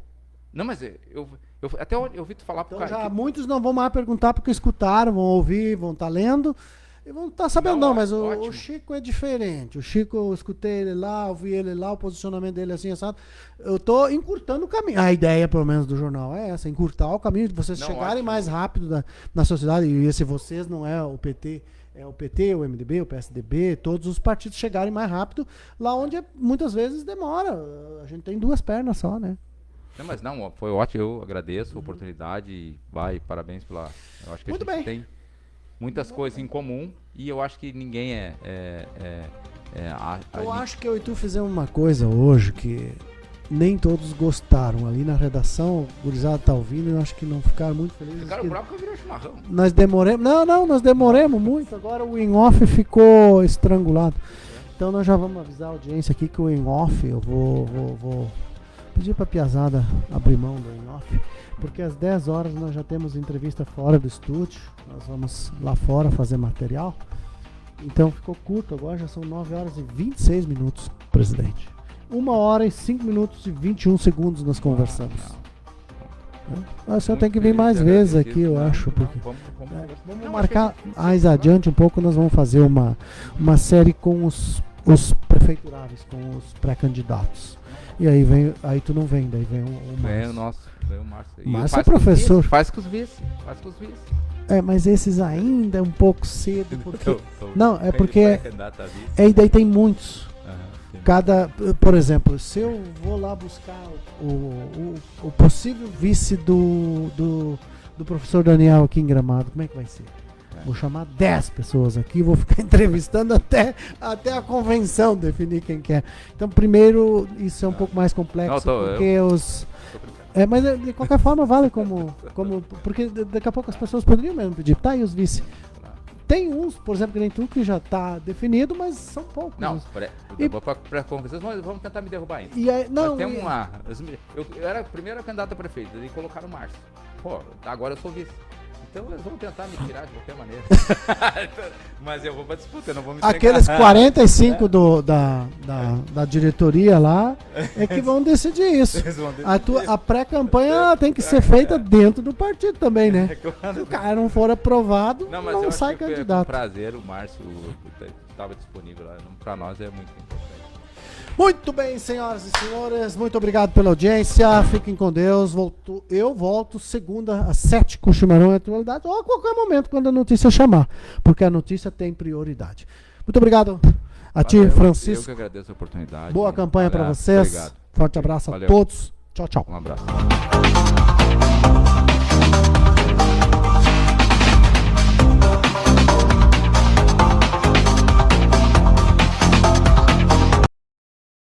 Não, mas Até eu ouvi tu falar pro Então cara. já muitos não vão mais perguntar porque escutaram, vão ouvir, vão estar lendo. E vão estar sabendo, Não, mas o ótimo. Chico é diferente. O Chico, eu escutei ele lá, ouvi ele lá, o posicionamento dele assim, assado. Eu tô encurtando o caminho. A ideia, pelo menos, do jornal é essa, encurtar o caminho de vocês Não, chegarem ótimo. mais rápido na sociedade. E esse vocês não é o PT, é o PT, o MDB, o PSDB, todos os partidos chegarem mais rápido lá onde muitas vezes demora. A gente tem 2 pernas só, né? Não, mas não, foi ótimo, eu agradeço a oportunidade e parabéns pela. Eu acho que Muito a bem. gente tem muitas coisas em comum e eu acho que ninguém Eu acho que eu e tu fizemos uma coisa hoje que nem todos gostaram. Ali na redação, o gurizada tá ouvindo, eu acho que não ficaram muito felizes. Ficaram que bravos que eu virei chimarrão. nós demoramos. Não, nós demoramos muito. Agora o in-off ficou estrangulado. Então nós já vamos avisar a audiência aqui que o in-off, eu vou pedir pra piazada abrir mão do in-off. Porque às 10 horas nós já temos entrevista fora do estúdio. Nós vamos lá fora fazer material. Então ficou curto agora, já são 9 horas e 26 minutos, presidente. 1 hora e 5 minutos e 21 segundos nós conversamos. O senhor tem que vir mais vezes aqui, eu acho. Porque vamos marcar mais adiante um pouco, nós vamos fazer uma série com os prefeituráveis, com os pré-candidatos. E aí tu não vem, daí vem o Márcio. Vem o Márcio. E Márcio faz é professor. Faz com os vice. Mas esses ainda é um pouco cedo, porque... Não, é Ele porque... foi candidato a vice. E daí tem muitos. Sim. Por exemplo, se eu vou lá buscar o possível vice do professor Daniel aqui em Gramado, como é que vai ser? Vou chamar 10 pessoas aqui, vou ficar entrevistando até a convenção definir quem quer. Então, primeiro, isso é um pouco mais complexo, porque mas de qualquer forma vale como porque daqui a pouco as pessoas poderiam mesmo pedir, tá aí os vice. Tem uns, por exemplo, que nem tu, que já tá definido, mas são poucos. Não, para conversar, vamos tentar me derrubar ainda. E aí, não, mas tem uma. Eu era a primeira candidata a prefeito, e colocaram o Márcio. Pô, agora eu sou vice. Então eles vão tentar me tirar de qualquer maneira. Mas eu vou pra disputa, eu não vou me entregar. Aqueles 45 da diretoria lá é que vão decidir isso. A pré-campanha tem que ser feita dentro do partido também, né? Se o cara não for aprovado, não sai candidato. Com prazer, o Márcio estava disponível lá. Para nós é muito importante. Muito bem, senhoras e senhores, muito obrigado pela audiência, fiquem com Deus. Eu volto segunda às 7 com o Chimarrão e Atualidade, ou a qualquer momento quando a notícia chamar, porque a notícia tem prioridade. Muito obrigado a ti, Francisco. Eu que agradeço a oportunidade. Boa campanha para vocês. Obrigado. Forte abraço a todos. Tchau, tchau. Um abraço.